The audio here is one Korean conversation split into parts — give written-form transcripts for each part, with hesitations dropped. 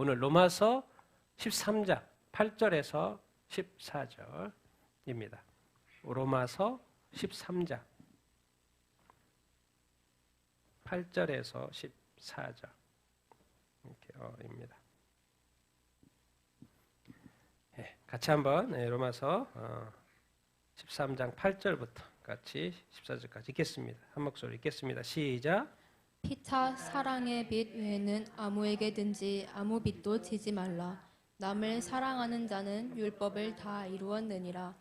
오늘 로마서 13장 8절에서 14절입니다. 로마서 13장 8절에서 14절 이렇게입니다. 같이 한번 로마서 13장 8절부터 같이 14절까지 읽겠습니다. 한 목소리 읽겠습니다. 시작. 피차 사랑의 빛 외에는 아무에게든지 아무 빛도 지지 말라. 남을 사랑하는 자는 율법을 다 이루었느니라.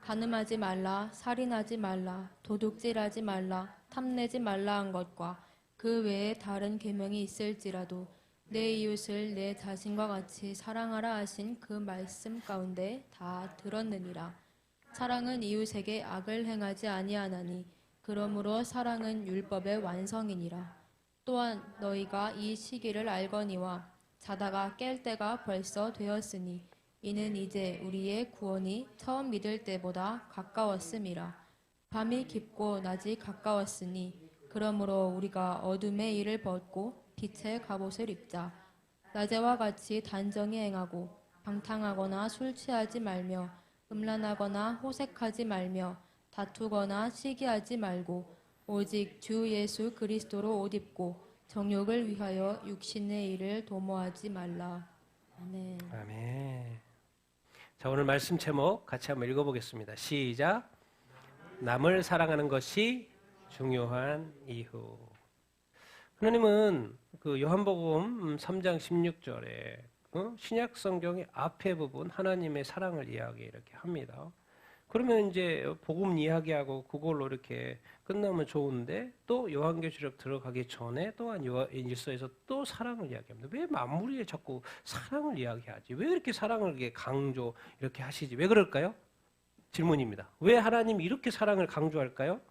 간음하지 말라, 살인하지 말라, 도둑질하지 말라, 탐내지 말라 한 것과 그 외에 다른 계명이 있을지라도 내 이웃을 내 자신과 같이 사랑하라 하신 그 말씀 가운데 다 들었느니라. 사랑은 이웃에게 악을 행하지 아니하나니 그러므로 사랑은 율법의 완성이니라. 또한 너희가 이 시기를 알거니와 자다가 깰 때가 벌써 되었으니 이는 이제 우리의 구원이 처음 믿을 때보다 가까웠음이라. 밤이 깊고 낮이 가까웠으니 그러므로 우리가 어둠의 일을 벗고 빛의 갑옷을 입자. 낮에와 같이 단정히 행하고 방탕하거나 술 취하지 말며 음란하거나 호색하지 말며 다투거나 시기하지 말고 오직 주 예수 그리스도로 옷 입고 정욕을 위하여 육신의 일을 도모하지 말라. 아멘. 아멘. 자, 오늘 말씀 제목 같이 한번 읽어보겠습니다. 시작. 남을 사랑하는 것이 중요한 이유. 하나님은 그 요한복음 3장 16절에 신약 성경의 앞에 부분 하나님의 사랑을 이야기 이렇게 합니다. 그러면 이제 복음 이야기하고 그걸로 이렇게 끝나면 좋은데 또 요한계시록 들어가기 전에 또한 요한일서에서 또 사랑을 이야기합니다. 왜 마무리에 자꾸 사랑을 이야기하지? 왜 이렇게 사랑을 이렇게 강조 이렇게 하시지? 왜 그럴까요? 질문입니다. 왜 하나님이 이렇게 사랑을 강조할까요?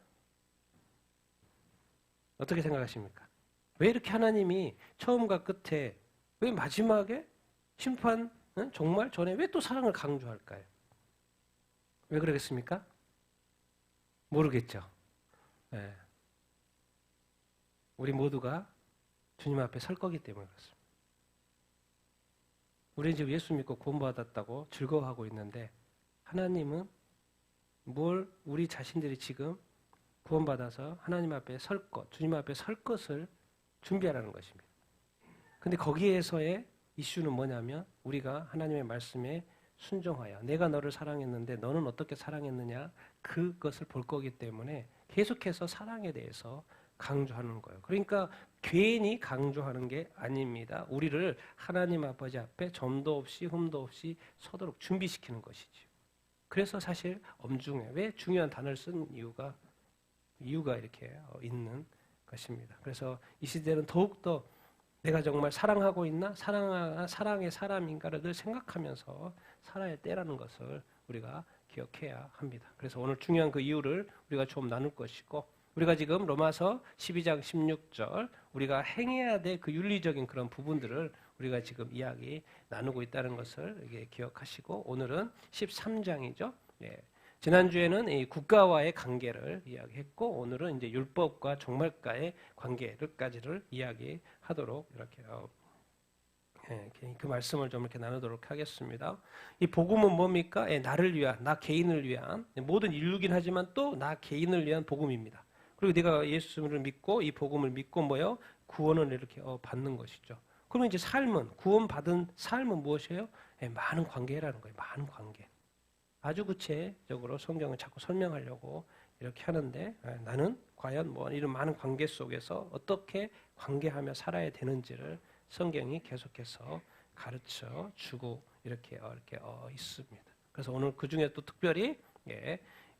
어떻게 생각하십니까? 왜 이렇게 하나님이 처음과 끝에 왜 마지막에 심판 정말 전에 왜 또 사랑을 강조할까요? 왜 그러겠습니까? 모르겠죠. 네. 우리 모두가 주님 앞에 설 거기 때문에 그렇습니다. 우리 이제 예수 믿고 구원받았다고 즐거워하고 있는데 하나님은 뭘 우리 자신들이 지금 구원받아서 하나님 앞에 설 것, 주님 앞에 설 것을 준비하라는 것입니다. 근데 거기에서의 이슈는 뭐냐면 우리가 하나님의 말씀에 순종하여 내가 너를 사랑했는데 너는 어떻게 사랑했느냐 그것을 볼 거기 때문에 계속해서 사랑에 대해서 강조하는 거예요. 그러니까 괜히 강조하는 게 아닙니다. 우리를 하나님 아버지 앞에 점도 없이 흠도 없이 서도록 준비시키는 것이죠. 그래서 사실 엄중해. 왜 중요한 단어를 쓴 이유가 이렇게 있는 것입니다. 그래서 이 시대는 더욱더 내가 정말 사랑하고 있나? 사랑의 사람인가를 늘 생각하면서 살아야 때라는 것을 우리가 기억해야 합니다. 그래서 오늘 중요한 그 이유를 우리가 좀 나눌 것이고 우리가 지금 로마서 12장 16절 우리가 행해야 될 그 윤리적인 그런 부분들을 우리가 지금 이야기 나누고 있다는 것을 기억하시고 오늘은 13장이죠. 예. 지난주에는 이 국가와의 관계를 이야기했고 오늘은 이제 율법과 종말과의 관계를까지를 이야기하도록 이렇게 그 말씀을 좀 이렇게 나누도록 하겠습니다. 이 복음은 뭡니까? 나를 위한, 나 개인을 위한 모든 인류긴 하지만 또 나 개인을 위한 복음입니다. 그리고 내가 예수를 믿고 이 복음을 믿고 뭐요? 구원을 이렇게 받는 것이죠. 그러면 이제 삶은 구원받은 삶은 무엇이에요? 많은 관계라는 거예요. 많은 관계. 아주 구체적으로 성경을 자꾸 설명하려고 이렇게 하는데 나는 과연 뭐 이런 많은 관계 속에서 어떻게 관계하며 살아야 되는지를 성경이 계속해서 가르쳐 주고 이렇게 있습니다. 그래서 오늘 그 중에 또 특별히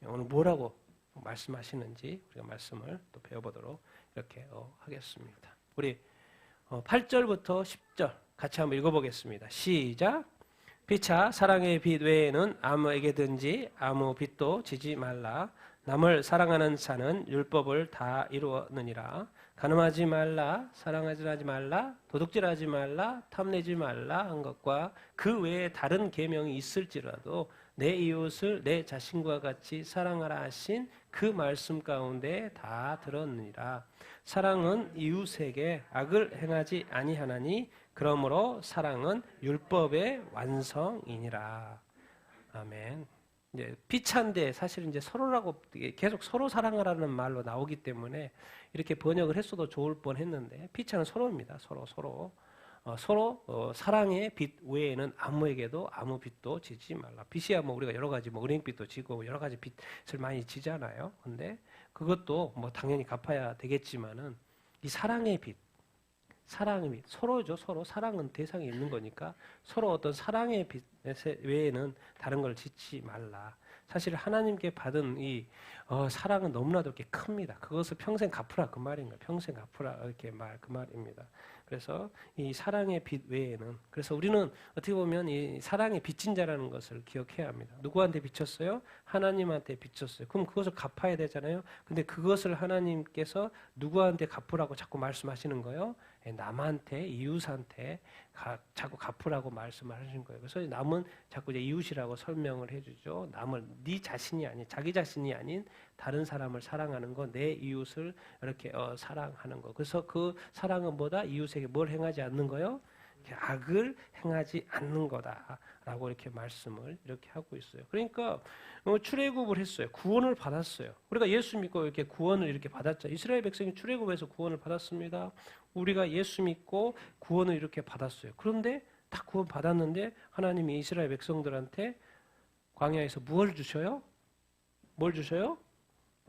오늘 뭐라고 말씀하시는지 우리가 말씀을 또 배워보도록 이렇게 하겠습니다. 우리 8절부터 10절 같이 한번 읽어보겠습니다. 시작. 피차 사랑의 빛 외에는 아무에게든지 아무 빛도 지지 말라. 남을 사랑하는 자는 율법을 다 이루었느니라. 간음하지 말라, 사랑하지 말라, 도둑질하지 말라, 탐내지 말라 한 것과 그 외에 다른 계명이 있을지라도 내 이웃을 내 자신과 같이 사랑하라 하신 그 말씀 가운데 다 들었느니라. 사랑은 이웃에게 악을 행하지 아니하나니 그러므로 사랑은 율법의 완성이니라. 아멘. 이제 비차인데 사실은 이제 서로라고 계속 서로 사랑하라는 말로 나오기 때문에 이렇게 번역을 했어도 좋을 뻔했는데 비차는 서로입니다. 서로 사랑의 빚 외에는 아무에게도 아무 빚도 지지 말라. 빚이야 뭐 우리가 여러 가지 뭐 은행빚도 지고 여러 가지 빚을 많이 지잖아요. 근데 그것도 뭐 당연히 갚아야 되겠지만은 이 사랑의 빚 서로죠. 서로 사랑은 대상이 있는 거니까 서로 어떤 사랑의 빚 외에는 다른 걸 짓지 말라. 사실 하나님께 받은 이 사랑은 너무나도 이렇게 큽니다. 그것을 평생 갚으라 그 말인 거예요. 평생 갚으라 이렇게 그 말입니다. 그래서 이 사랑의 빚 외에는 그래서 우리는 어떻게 보면 이 사랑의 빚진 자라는 것을 기억해야 합니다. 누구한테 빚졌어요? 하나님한테 빚졌어요. 그럼 그것을 갚아야 되잖아요. 근데 그것을 하나님께서 누구한테 갚으라고 자꾸 말씀하시는 거예요? 남한테 이웃한테 자꾸 갚으라고 말씀하시는 거예요. 그래서 남은 자꾸 이제 이웃이라고 설명을 해주죠. 남을 네 자신이 아닌 자기 자신이 아닌 다른 사람을 사랑하는 거, 내 이웃을 이렇게 사랑하는 거. 그래서 그 사랑은 뭐다? 이웃에게 뭘 행하지 않는 거요? 악을 행하지 않는 거다라고 이렇게 말씀을 이렇게 하고 있어요. 그러니까 출애굽을 했어요. 구원을 받았어요. 우리가 예수 믿고 이렇게 구원을 이렇게 받았죠. 이스라엘 백성이 출애굽에서 구원을 받았습니다. 우리가 예수 믿고 구원을 이렇게 받았어요. 그런데 다 구원 받았는데 하나님이 이스라엘 백성들한테 광야에서 무엇을 주셔요? 뭘 주셔요?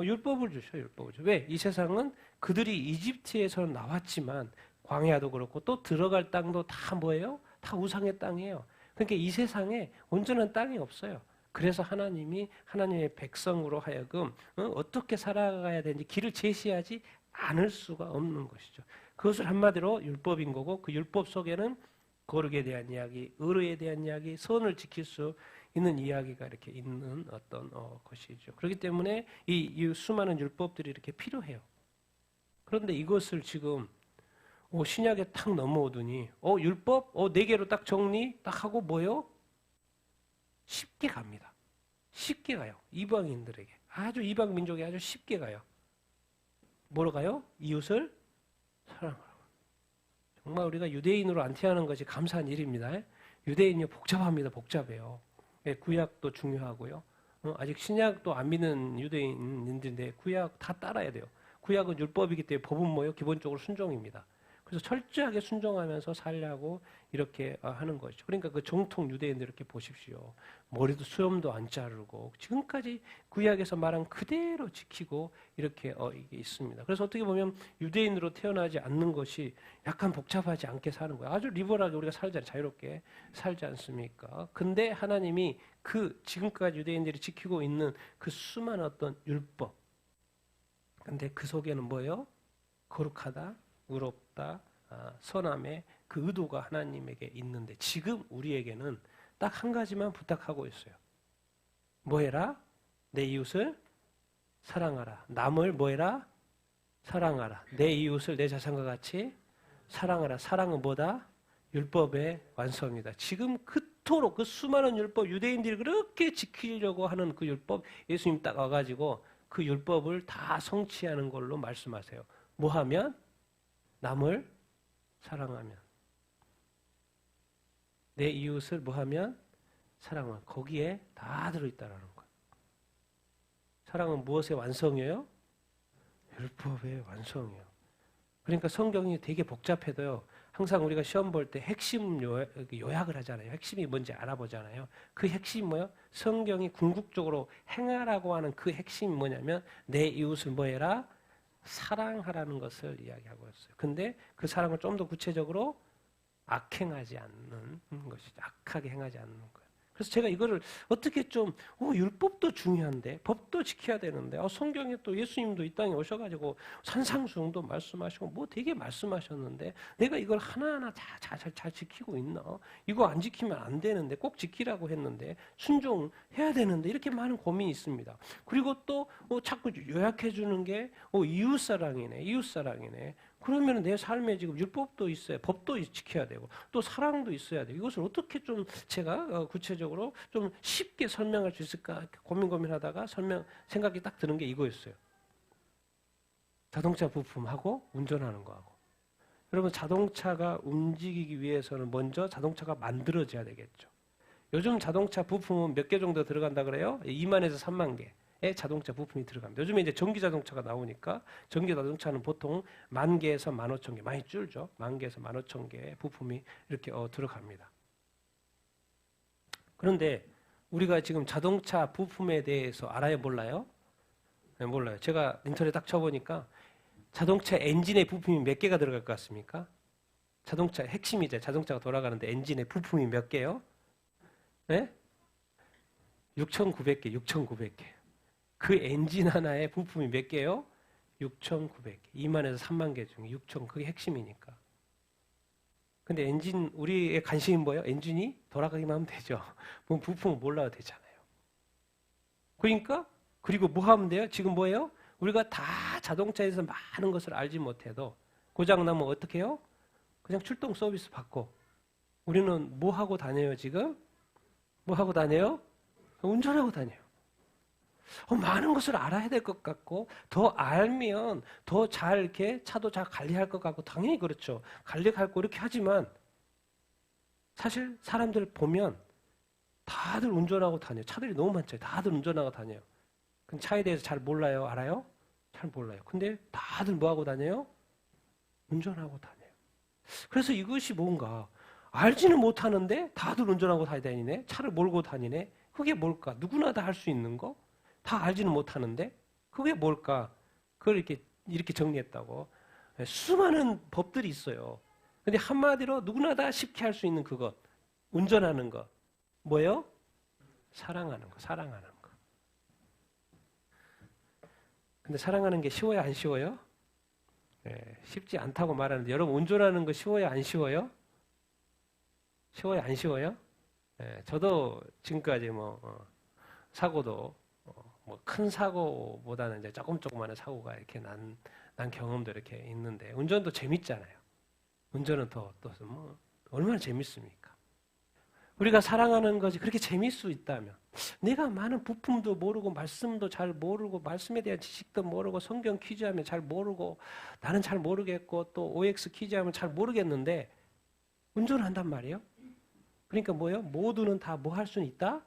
율법을 주셔요. 율법을 주셔요. 왜? 이 세상은 그들이 이집트에서 나왔지만 광야도 그렇고 또 들어갈 땅도 다 뭐예요? 다 우상의 땅이에요. 그러니까 이 세상에 온전한 땅이 없어요. 그래서 하나님이 하나님의 백성으로 하여금 어떻게 살아가야 되는지 길을 제시하지 않을 수가 없는 것이죠. 그것을 한마디로 율법인 거고 그 율법 속에는 거룩에 대한 이야기, 의로에 대한 이야기, 선을 지킬 수 있는 이야기가 이렇게 있는 어떤 것이죠. 그렇기 때문에 이 수많은 율법들이 이렇게 필요해요. 그런데 이것을 지금 신약에 탁 넘어오더니 율법 4개로 딱 정리 딱 하고 뭐요? 쉽게 갑니다. 쉽게 가요. 이방인들에게. 아주 이방 민족에 아주 쉽게 가요. 뭐로 가요? 이웃을 사랑하라고. 정말 우리가 유대인으로 안 태어난 것이 감사한 일입니다. 유대인이 복잡합니다. 복잡해요. 구약도 중요하고요. 아직 신약도 안 믿는 유대인인데 구약 다 따라야 돼요. 구약은 율법이기 때문에 법은 뭐예요? 기본적으로 순종입니다. 그래서 철저하게 순종하면서 살려고 이렇게 하는 것이죠. 그러니까 그 정통 유대인들 이렇게 보십시오. 머리도 수염도 안 자르고 지금까지 구약에서 말한 그대로 지키고 이렇게 이게 있습니다. 그래서 어떻게 보면 유대인으로 태어나지 않는 것이 약간 복잡하지 않게 사는 거예요. 아주 리버럴하게 우리가 살잖아요. 자유롭게 살지 않습니까? 근데 하나님이 그 지금까지 유대인들이 지키고 있는 그 수많은 어떤 율법. 근데 그 속에는 뭐예요? 거룩하다, 의롭다, 선함의 그 의도가 하나님에게 있는데 지금 우리에게는 딱 한 가지만 부탁하고 있어요. 뭐 해라? 내 이웃을 사랑하라. 남을 뭐 해라? 사랑하라. 내 이웃을 내 자신과 같이 사랑하라. 사랑은 뭐다? 율법의 완성이다. 지금 그토록 그 수많은 율법 유대인들이 그렇게 지키려고 하는 그 율법 예수님 딱 와가지고 그 율법을 다 성취하는 걸로 말씀하세요. 뭐 하면? 남을 사랑하면. 내 이웃을 뭐 하면? 사랑하면. 거기에 다 들어있다라는 거예요. 사랑은 무엇의 완성이에요? 율법의 완성이에요. 그러니까 성경이 되게 복잡해도요. 항상 우리가 시험 볼 때 핵심 요약을 하잖아요. 핵심이 뭔지 알아보잖아요. 그 핵심이 뭐예요? 성경이 궁극적으로 행하라고 하는 그 핵심이 뭐냐면 내 이웃을 뭐 해라? 사랑하라는 것을 이야기하고 있어요. 근데 그 사랑을 좀 더 구체적으로 악행하지 않는 것이죠. 악하게 행하지 않는 거예요. 그래서 제가 이거를 어떻게 좀 율법도 중요한데 법도 지켜야 되는데 성경에 또 예수님도 이 땅에 오셔가지고 산상수훈도 말씀하시고 뭐 되게 말씀하셨는데 내가 이걸 하나하나 잘 지키고 있나? 이거 안 지키면 안 되는데 꼭 지키라고 했는데 순종해야 되는데 이렇게 많은 고민이 있습니다. 그리고 또 자꾸 요약해 주는 게 이웃사랑이네. 이웃사랑이네. 그러면 내 삶에 지금 율법도 있어야 법도 지켜야 되고 또 사랑도 있어야 돼요. 이것을 어떻게 좀 제가 구체적으로 좀 쉽게 설명할 수 있을까 고민하다가 생각이 딱 드는 게 이거였어요. 자동차 부품하고 운전하는 거하고 여러분 자동차가 움직이기 위해서는 먼저 자동차가 만들어져야 되겠죠. 요즘 자동차 부품은 몇 개 정도 들어간다 그래요? 2만에서 3만 개의 자동차 부품이 들어갑니다. 요즘에 이제 전기 자동차가 나오니까 전기 자동차는 보통 10,000개에서 15,000개, 많이 줄죠. 10,000개에서 15,000개의 부품이 이렇게 들어갑니다. 그런데 우리가 지금 자동차 부품에 대해서 알아요, 몰라요? 네, 몰라요. 제가 인터넷 딱 쳐보니까 자동차 엔진의 부품이 몇 개가 들어갈 것 같습니까? 자동차 핵심이죠. 자동차가 돌아가는데 엔진의 부품이 몇 개요? 네? 6,900개, 6,900개. 그 엔진 하나에 부품이 몇 개요? 6,900개. 2만에서 3만 개 중에 6,000, 그게 핵심이니까. 근데 엔진, 우리의 관심이 뭐예요? 엔진이 돌아가기만 하면 되죠. 뭐 부품은 몰라도 되잖아요. 그러니까, 그리고 뭐 하면 돼요? 지금 뭐예요? 우리가 다 자동차에서 많은 것을 알지 못해도 고장나면 어떻게 해요? 그냥 출동 서비스 받고. 우리는 뭐 하고 다녀요, 지금? 뭐 하고 다녀요? 운전하고 다녀요. 많은 것을 알아야 될 것 같고, 더 알면 더 잘 이렇게 차도 잘 관리할 것 같고, 당연히 그렇죠. 관리할 거 이렇게 하지만, 사실 사람들 보면 다들 운전하고 다녀요. 차들이 너무 많죠. 다들 운전하고 다녀요. 근데 차에 대해서 잘 몰라요? 알아요? 잘 몰라요. 근데 다들 뭐 하고 다녀요? 운전하고 다녀요. 그래서 이것이 뭔가, 알지는 못하는데 다들 운전하고 다니네? 차를 몰고 다니네? 그게 뭘까? 누구나 다 할 수 있는 거? 다 알지는 못하는데? 그게 뭘까? 그걸 이렇게 정리했다고. 수많은 법들이 있어요. 근데 한마디로 누구나 다 쉽게 할 수 있는 그것. 운전하는 것. 뭐예요? 사랑하는 거, 사랑하는 거. 근데 사랑하는 게 쉬워요, 안 쉬워요? 쉽지 않다고 말하는데, 여러분 운전하는 거 쉬워요, 안 쉬워요? 쉬워요, 안 쉬워요? 저도 지금까지 사고도 큰 사고보다는 이제 조그마한 사고가 이렇게 난 경험도 이렇게 있는데, 운전도 재밌잖아요. 운전은 얼마나 재밌습니까? 우리가 사랑하는 것이 그렇게 재밌을 수 있다면, 내가 많은 부품도 모르고 말씀도 잘 모르고 말씀에 대한 지식도 모르고 성경 퀴즈 하면 잘 모르고 나는 잘 모르겠고 또 OX 퀴즈 하면 잘 모르겠는데 운전을 한단 말이에요. 그러니까 뭐예요? 모두는 다 뭐 할 수는 있다?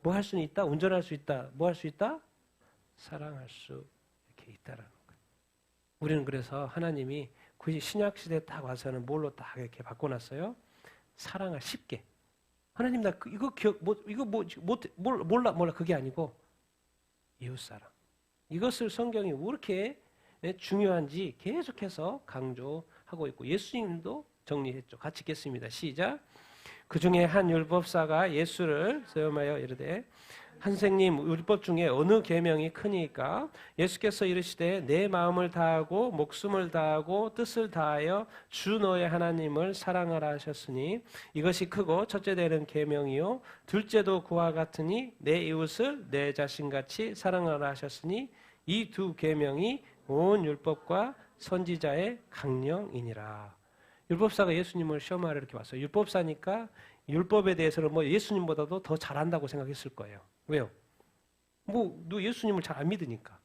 뭐 할 수는 있다? 운전할 수 있다. 뭐 할 수 있다? 사랑할 수 이렇게 있다라는 거예요. 우리는 그래서 하나님이 굳이 신약 시대에 딱 와서는 뭘로 딱 이렇게 바꿔놨어요? 사랑을 쉽게. 하나님 나 몰라 그게 아니고 이웃사랑. 이것을 성경이 왜 이렇게 중요한지 계속해서 강조하고 있고 예수님도 정리했죠. 같이 읽겠습니다. 시작. 그 중에 한 율법사가 예수를 시험하여 이르되 선생님 율법 중에 어느 계명이 크니까? 예수께서 이르시되 내 마음을 다하고 목숨을 다하고 뜻을 다하여 주 너의 하나님을 사랑하라 하셨으니 이것이 크고 첫째 되는 계명이요 둘째도 그와 같으니 내 이웃을 내 자신같이 사랑하라 하셨으니 이 두 계명이 온 율법과 선지자의 강령이니라. 율법사가 예수님을 시험하러 이렇게 왔어요. 율법사니까 율법에 대해서는 예수님보다도 더 잘한다고 생각했을 거예요. 왜요? 너 예수님을 잘 안 믿으니까.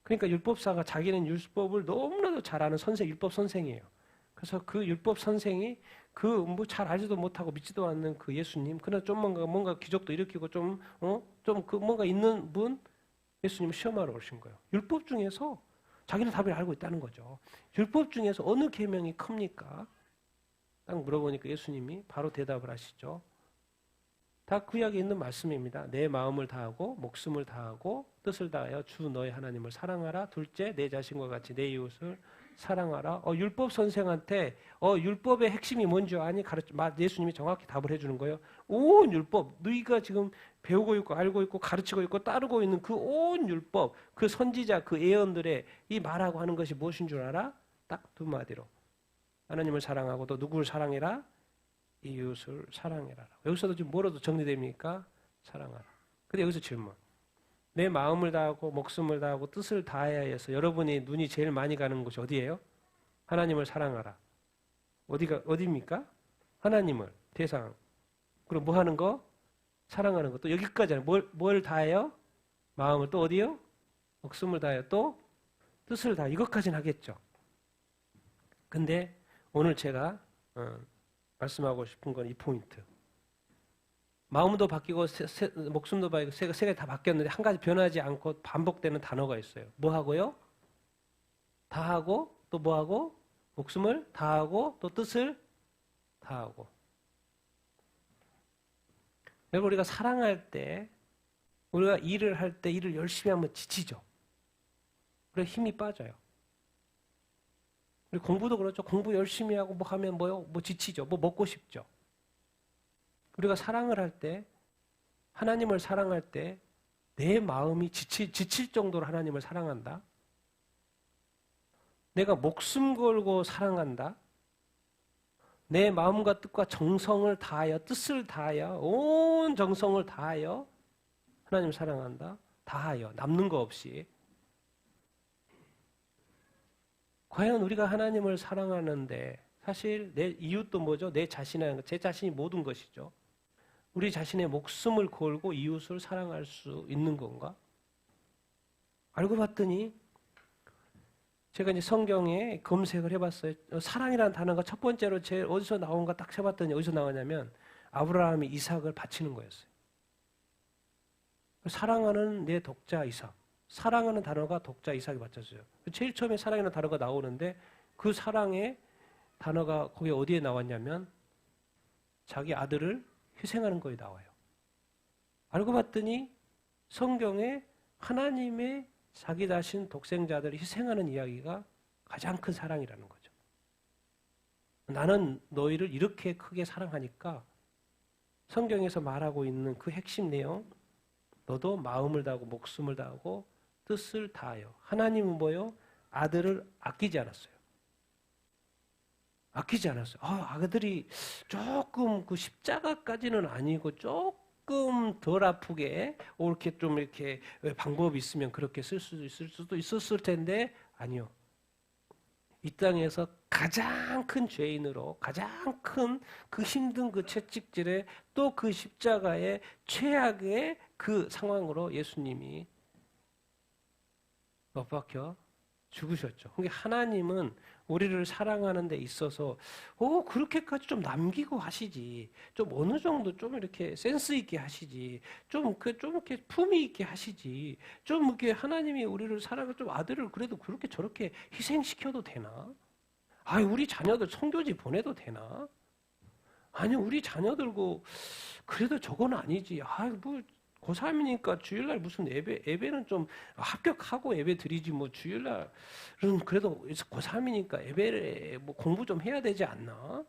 그러니까 율법사가 자기는 율법을 너무나도 잘 아는 율법 선생이에요. 그래서 그 율법 선생이 잘 알지도 못하고 믿지도 않는 그 예수님, 그러나 좀 뭔가 기적도 일으키고 뭔가 있는 분, 예수님을 시험하러 오신 거예요. 율법 중에서 자기는 답을 알고 있다는 거죠. 율법 중에서 어느 계명이 큽니까? 딱 물어보니까 예수님이 바로 대답을 하시죠. 다 구약에 있는 말씀입니다. 내 마음을 다하고 목숨을 다하고 뜻을 다하여 주 너의 하나님을 사랑하라. 둘째 내 자신과 같이 내 이웃을 사랑하라. 율법 선생한테 율법의 핵심이 뭔지 아니? 예수님이 정확히 답을 해주는 거예요. 온 율법, 너희가 지금 배우고 있고 알고 있고 가르치고 있고 따르고 있는 그 온 율법, 그 선지자, 그 예언들의 이 말하고 하는 것이 무엇인 줄 알아? 딱 두 마디로. 하나님을 사랑하고 또 누구를 사랑해라? 이웃을 사랑해라. 여기서도 지금 뭐라도 정리됩니까? 사랑하라. 근데 여기서 질문. 내 마음을 다하고 목숨을 다하고 뜻을 다해야 해서 여러분이 눈이 제일 많이 가는 곳이 어디예요? 하나님을 사랑하라. 어디입니까? 하나님을 대상. 그럼 뭐 하는 거? 사랑하는 거. 또 여기까지는 뭘 다해요? 마음을 또 어디요? 목숨을 다해요. 또 뜻을 다해. 이것까지는 하겠죠. 근데 오늘 제가 말씀하고 싶은 건 이 포인트. 마음도 바뀌고 목숨도 바뀌고 세 가지 다 바뀌었는데 한 가지 변하지 않고 반복되는 단어가 있어요. 뭐 하고요? 다하고 또 뭐 하고? 목숨을 다하고 또 뜻을 다하고. 여러분 우리가 사랑할 때 우리가 일을 할 때 일을 열심히 하면 지치죠. 그래 힘이 빠져요. 우리 공부도 그렇죠. 공부 열심히 하고 뭐 하면 뭐요? 뭐 지치죠. 뭐 먹고 싶죠. 우리가 사랑을 할 때, 하나님을 사랑할 때, 내 마음이 지칠 정도로 하나님을 사랑한다. 내가 목숨 걸고 사랑한다. 내 마음과 뜻과 정성을 다하여, 뜻을 다하여, 온 정성을 다하여 하나님을 사랑한다. 다하여, 남는 거 없이. 과연 우리가 하나님을 사랑하는데 사실 내 이웃도 뭐죠? 내 자신이라는 것, 제 자신이 모든 것이죠. 우리 자신의 목숨을 걸고 이웃을 사랑할 수 있는 건가? 알고 봤더니 제가 이제 성경에 검색을 해봤어요. 사랑이라는 단어가 첫 번째로 제일 어디서 나온가 딱 해봤더니 어디서 나오냐면 아브라함이 이삭을 바치는 거였어요. 사랑하는 내 독자 이삭. 사랑하는 단어가 독자 이삭이 받쳤어요. 제일 처음에 사랑이라는 단어가 나오는데 그 사랑의 단어가 거기 어디에 나왔냐면 자기 아들을 희생하는 거에 나와요. 알고 봤더니 성경에 하나님의 자기 자신 독생자들을 희생하는 이야기가 가장 큰 사랑이라는 거죠. 나는 너희를 이렇게 크게 사랑하니까 성경에서 말하고 있는 그 핵심 내용 너도 마음을 다하고 목숨을 다하고 뜻을 다하여. 하나님은 뭐요? 아들을 아끼지 않았어요. 아끼지 않았어요. 아들이 조금 그 십자가까지는 아니고 조금 덜 아프게 이렇게 좀 이렇게 방법이 있으면 그렇게 쓸 수도 있었을 텐데 아니요. 이 땅에서 가장 큰 죄인으로 가장 큰 그 힘든 그 채찍질에 또 그 십자가의 최악의 그 상황으로 예수님이 못 박혀 죽으셨죠. 그러니까 하나님은 우리를 사랑하는 데 있어서 그렇게까지 좀 남기고 하시지. 좀 어느 정도 좀 이렇게 센스 있게 하시지. 좀 이렇게 품위 있게 하시지. 좀 이렇게 하나님이 우리를 사랑을 좀 아들을 그래도 그렇게 저렇게 희생시켜도 되나? 우리 자녀들 선교지 보내도 되나? 아니 우리 자녀들고 그래도 저건 아니지. 뭐 고3이니까 주일날 무슨 예배는 좀 합격하고 예배 드리지 뭐 주일날은 그래도 고3이니까 예배를 뭐 공부 좀 해야 되지 않나?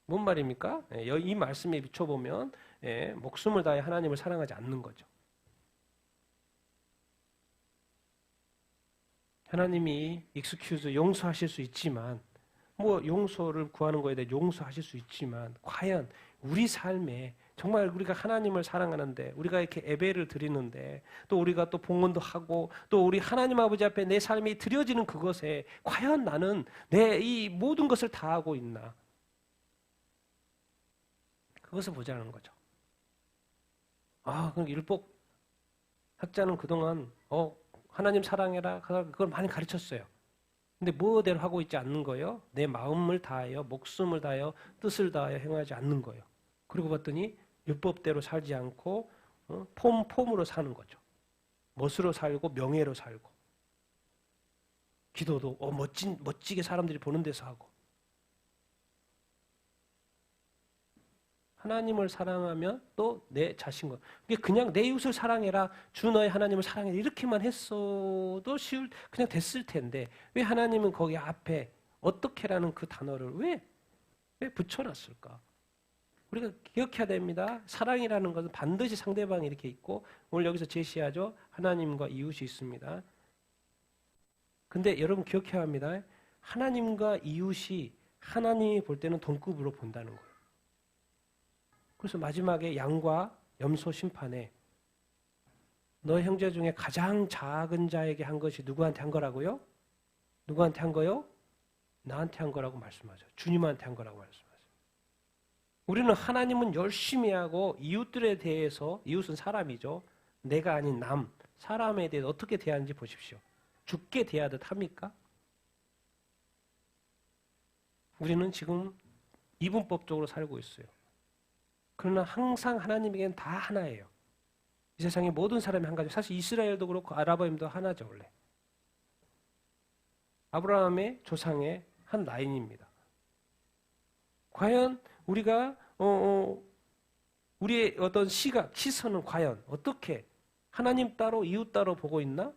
뭔 말입니까? 이 말씀에 비춰보면 목숨을 다해 하나님을 사랑하지 않는 거죠. 하나님이 excuse 용서하실 수 있지만 뭐 용서를 구하는 거에 대해 용서하실 수 있지만 과연 우리 삶에 정말 우리가 하나님을 사랑하는데 우리가 이렇게 예배를 드리는데 또 우리가 또 봉헌도 하고 또 우리 하나님 아버지 앞에 내 삶이 드려지는 그것에 과연 나는 내 이 모든 것을 다하고 있나? 그것을 보자는 거죠. 그럼 율법 학자는 그동안 하나님 사랑해라 그걸 많이 가르쳤어요. 근데 뭐대로 하고 있지 않는 거예요? 내 마음을 다하여 목숨을 다하여 뜻을 다하여 행하지 않는 거예요. 그리고 봤더니 율법대로 살지 않고 폼으로 사는 거죠. 멋으로 살고 명예로 살고 기도도 멋지게 사람들이 보는 데서 하고 하나님을 사랑하면 또 내 자신과 그냥 내 이웃을 사랑해라 주 너의 하나님을 사랑해라 이렇게만 했어도 그냥 됐을 텐데 왜 하나님은 거기 앞에 어떻게라는 그 단어를 왜 붙여놨을까? 우리가 기억해야 됩니다. 사랑이라는 것은 반드시 상대방이 이렇게 있고 오늘 여기서 제시하죠. 하나님과 이웃이 있습니다. 근데 여러분 기억해야 합니다. 하나님과 이웃이 하나님이 볼 때는 동급으로 본다는 거예요. 그래서 마지막에 양과 염소 심판에 너의 형제 중에 가장 작은 자에게 한 것이 누구한테 한 거라고요? 누구한테 한 거요? 나한테 한 거라고 말씀하죠. 주님한테 한 거라고 말씀하죠. 우리는 하나님은 열심히 하고 이웃들에 대해서 이웃은 사람이죠. 내가 아닌 사람에 대해서 어떻게 대하는지 보십시오. 죽게 대하듯 합니까? 우리는 지금 이분법적으로 살고 있어요. 그러나 항상 하나님에게는 다 하나예요. 이 세상의 모든 사람이 한 가지. 사실 이스라엘도 그렇고 아랍인도 하나죠, 원래. 아브라함의 조상의 한 라인입니다. 과연 우리가 우리의 어떤 시선은 과연 어떻게 하나님 따로 이웃 따로 보고 있나?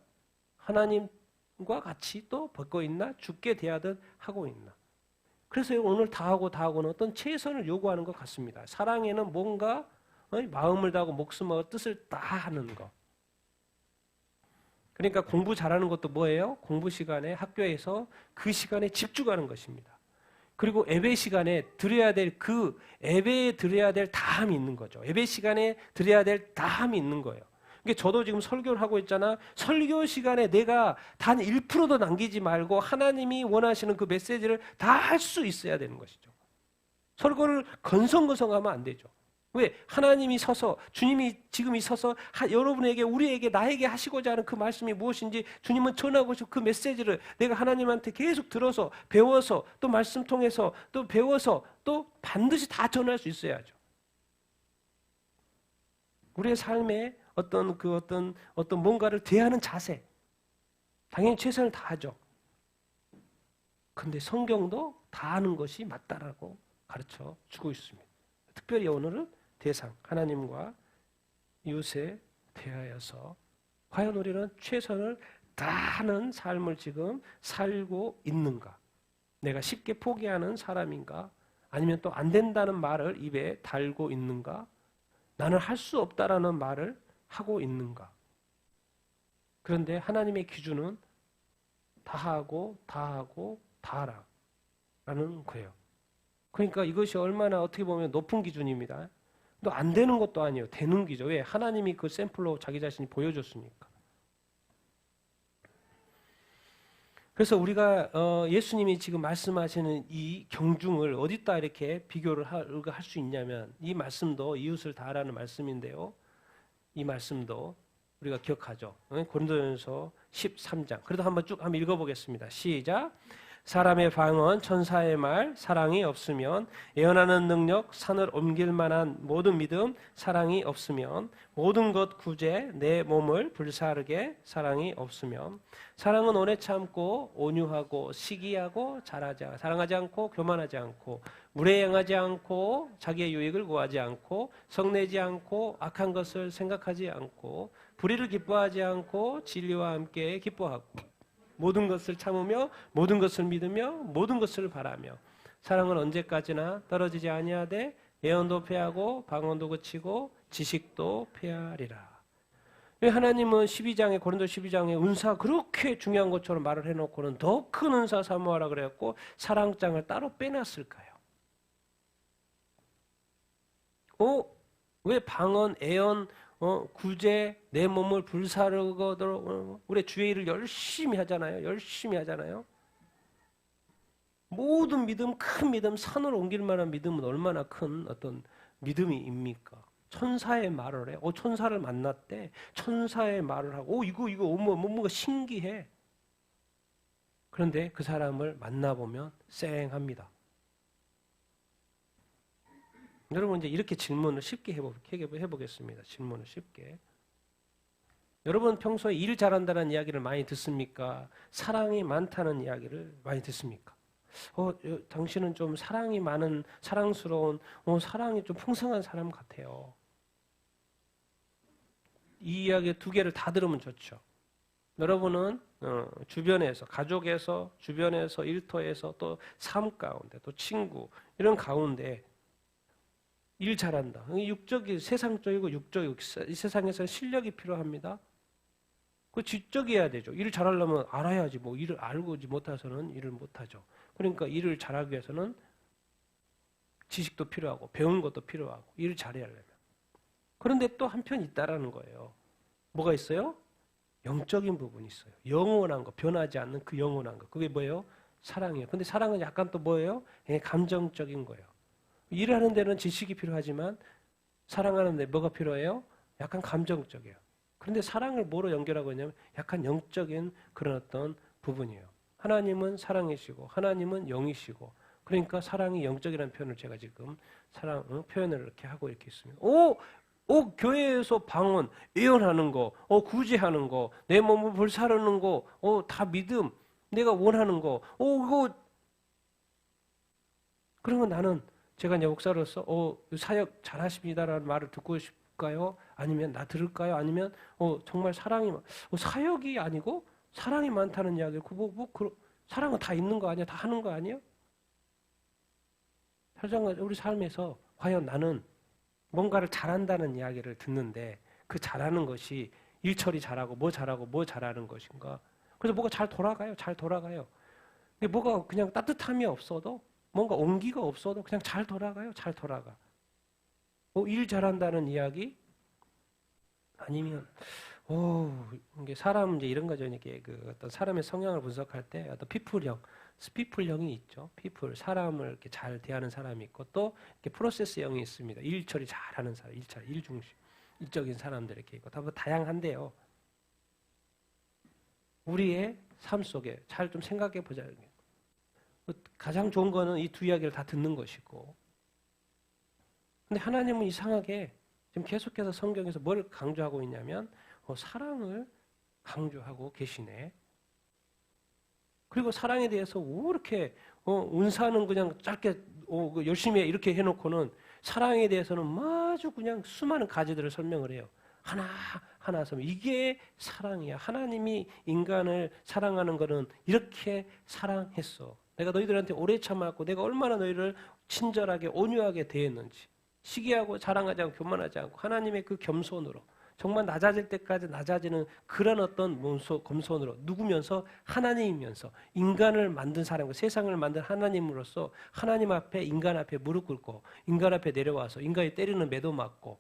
하나님과 같이 또 벗고 있나? 죽게 대하듯 하고 있나? 그래서 오늘 다 하고는 어떤 최선을 요구하는 것 같습니다. 사랑에는 뭔가 마음을 다하고 목숨하고 뜻을 다 하는 거. 그러니까 공부 잘하는 것도 뭐예요? 공부 시간에 학교에서 그 시간에 집중하는 것입니다. 그리고 예배 시간에 드려야 될 그 예배에 드려야 될 다함이 있는 거죠. 예배 시간에 드려야 될 다함이 있는 거예요. 그러니까 저도 지금 설교를 하고 있잖아. 설교 시간에 내가 단 1%도 남기지 말고 하나님이 원하시는 그 메시지를 다 할 수 있어야 되는 것이죠. 설교를 건성건성하면 안 되죠. 왜? 하나님이 서서 주님이 지금 서서 여러분에게 우리에게 나에게 하시고자 하는 그 말씀이 무엇인지 주님은 전하고 싶은 그 메시지를 내가 하나님한테 계속 들어서 배워서 또 말씀 통해서 또 배워서 또 반드시 다 전할 수 있어야죠. 우리의 삶에 어떤 뭔가를 대하는 자세 당연히 최선을 다하죠. 근데 성경도 다 하는 것이 맞다라고 가르쳐 주고 있습니다. 특별히 오늘은 대상 하나님과 이웃에 대하여서 과연 우리는 최선을 다하는 삶을 지금 살고 있는가? 내가 쉽게 포기하는 사람인가? 아니면 또 안 된다는 말을 입에 달고 있는가? 나는 할 수 없다라는 말을 하고 있는가? 그런데 하나님의 기준은 다하고 다하라는 거예요. 그러니까 이것이 얼마나 어떻게 보면 높은 기준입니다. 또 안 되는 것도 아니에요. 되는 기죠. 왜? 하나님이 그 샘플로 자기 자신이 보여줬으니까. 그래서 우리가 예수님이 지금 말씀하시는 이 경중을 어디다 이렇게 비교를 할 수 있냐면 이 말씀도 이웃을 다하라는 말씀인데요. 이 말씀도 우리가 기억하죠. 고린도전서 13장. 그래도 한번 읽어보겠습니다. 시작. 사람의 방언, 천사의 말, 사랑이 없으면 예언하는 능력, 산을 옮길 만한 모든 믿음, 사랑이 없으면 모든 것 구제, 내 몸을 불사르게 사랑이 없으면 사랑은 오래 참고 온유하고 시기하고 사랑하지 않고 교만하지 않고 무례행하지 않고 자기의 유익을 구하지 않고 성내지 않고 악한 것을 생각하지 않고 불의를 기뻐하지 않고 진리와 함께 기뻐하고 모든 것을 참으며 모든 것을 믿으며 모든 것을 바라며 사랑은 언제까지나 떨어지지 아니하되 예언도 패하고 방언도 그치고 지식도 패하리라. 하나님은 고린도 12장에 은사 그렇게 중요한 것처럼 말을 해놓고는 더 큰 은사 사모하라 그래갖고 사랑장을 따로 빼놨을까요? 왜 방언, 애언, 구제, 내 몸을 불사르거든 우리 주의 일을 열심히 하잖아요. 모든 믿음, 큰 믿음, 산을 옮길 만한 믿음은 얼마나 큰 어떤 믿음입니까? 천사의 말을 해. 천사를 만났대. 천사의 말을 하고, 이거 뭔가 신기해. 그런데 그 사람을 만나보면 쌩합니다. 여러분 이제 이렇게 질문을 쉽게 해보겠습니다. 질문을 쉽게. 여러분 평소에 일 잘한다는 이야기를 많이 듣습니까? 사랑이 많다는 이야기를 많이 듣습니까? 당신은 좀 사랑이 많은, 사랑스러운, 사랑이 좀 풍성한 사람 같아요. 이 이야기 두 개를 다 들으면 좋죠. 여러분은 주변에서, 가족에서, 주변에서, 일터에서, 또 삶 가운데, 또 친구 이런 가운데 일 잘한다. 육적이 세상적이고 육적이고 이 세상에서 실력이 필요합니다. 그 지적이어야 되죠. 일을 잘하려면 알아야지. 일을 알고 못해서는 일을 못하죠. 그러니까 일을 잘하기 위해서는 지식도 필요하고 배운 것도 필요하고 일을 잘해야 하려면. 그런데 또 한편 있다라는 거예요. 뭐가 있어요? 영적인 부분이 있어요. 영원한 거, 변하지 않는 그 영원한 거. 그게 뭐예요? 사랑이에요. 근데 사랑은 약간 또 뭐예요? 감정적인 거예요. 일을 하는 데는 지식이 필요하지만 사랑하는 데 뭐가 필요해요? 약간 감정적이에요. 그런데 사랑을 뭐로 연결하고 있냐면 약간 영적인 그런 어떤 부분이에요. 하나님은 사랑이시고 하나님은 영이시고 그러니까 사랑이 영적이라는 표현을 제가 지금 사랑 표현을 이렇게 하고 이렇게 있습니다. 교회에서 방언, 예언하는 거, 구제하는 거, 내 몸을 불사르는 거, 다 믿음, 내가 원하는 거, 그거 그러면 나는 제가 이제 목사로서 사역 잘하십니다라는 말을 듣고 싶을까요? 아니면 나 들을까요? 아니면 정말 사랑이 사역이 아니고 사랑이 많다는 이야기를 사랑은 다 있는 거 아니야? 다 하는 거 아니야? 우리 삶에서 과연 나는 뭔가를 잘한다는 이야기를 듣는데 그 잘하는 것이 일 처리 잘하고 뭐 잘하는 것인가? 그래서 뭐가 잘 돌아가요. 잘 돌아가요. 근데 뭐가 그냥 따뜻함이 없어도 뭔가 온기가 없어도 그냥 잘 돌아가요. 잘 돌아가. 일 잘한다는 이야기? 아니면 이게 사람 이제 이런 거죠. 이게 그 어떤 사람의 성향을 분석할 때 어떤 스피플형이 있죠. 사람을 이렇게 잘 대하는 사람이 있고 또 이렇게 프로세스형이 있습니다. 일 처리 잘하는 사람, 일 중심, 일적인 사람들 이렇게 있고 다양한데요. 우리의 삶 속에 잘 좀 생각해 보자. 가장 좋은 거는 이 두 이야기를 다 듣는 것이고. 근데 하나님은 이상하게 지금 계속해서 성경에서 뭘 강조하고 있냐면 사랑을 강조하고 계시네. 그리고 사랑에 대해서 왜 이렇게 은사는 그냥 짧게 열심히 해 이렇게 해놓고는 사랑에 대해서는 아주 그냥 수많은 가지들을 설명을 해요. 하나 이게 사랑이야. 하나님이 인간을 사랑하는 거는 이렇게 사랑했어. 내가 너희들한테 오래 참았고 내가 얼마나 너희를 친절하게 온유하게 대했는지 시기하고 자랑하지 않고 교만하지 않고 하나님의 그 겸손으로 정말 낮아질 때까지 낮아지는 그런 어떤 검손으로 누구면서 하나님이면서 인간을 만든 사람과 세상을 만든 하나님으로서 하나님 앞에 인간 앞에 무릎 꿇고 인간 앞에 내려와서 인간이 때리는 매도 맞고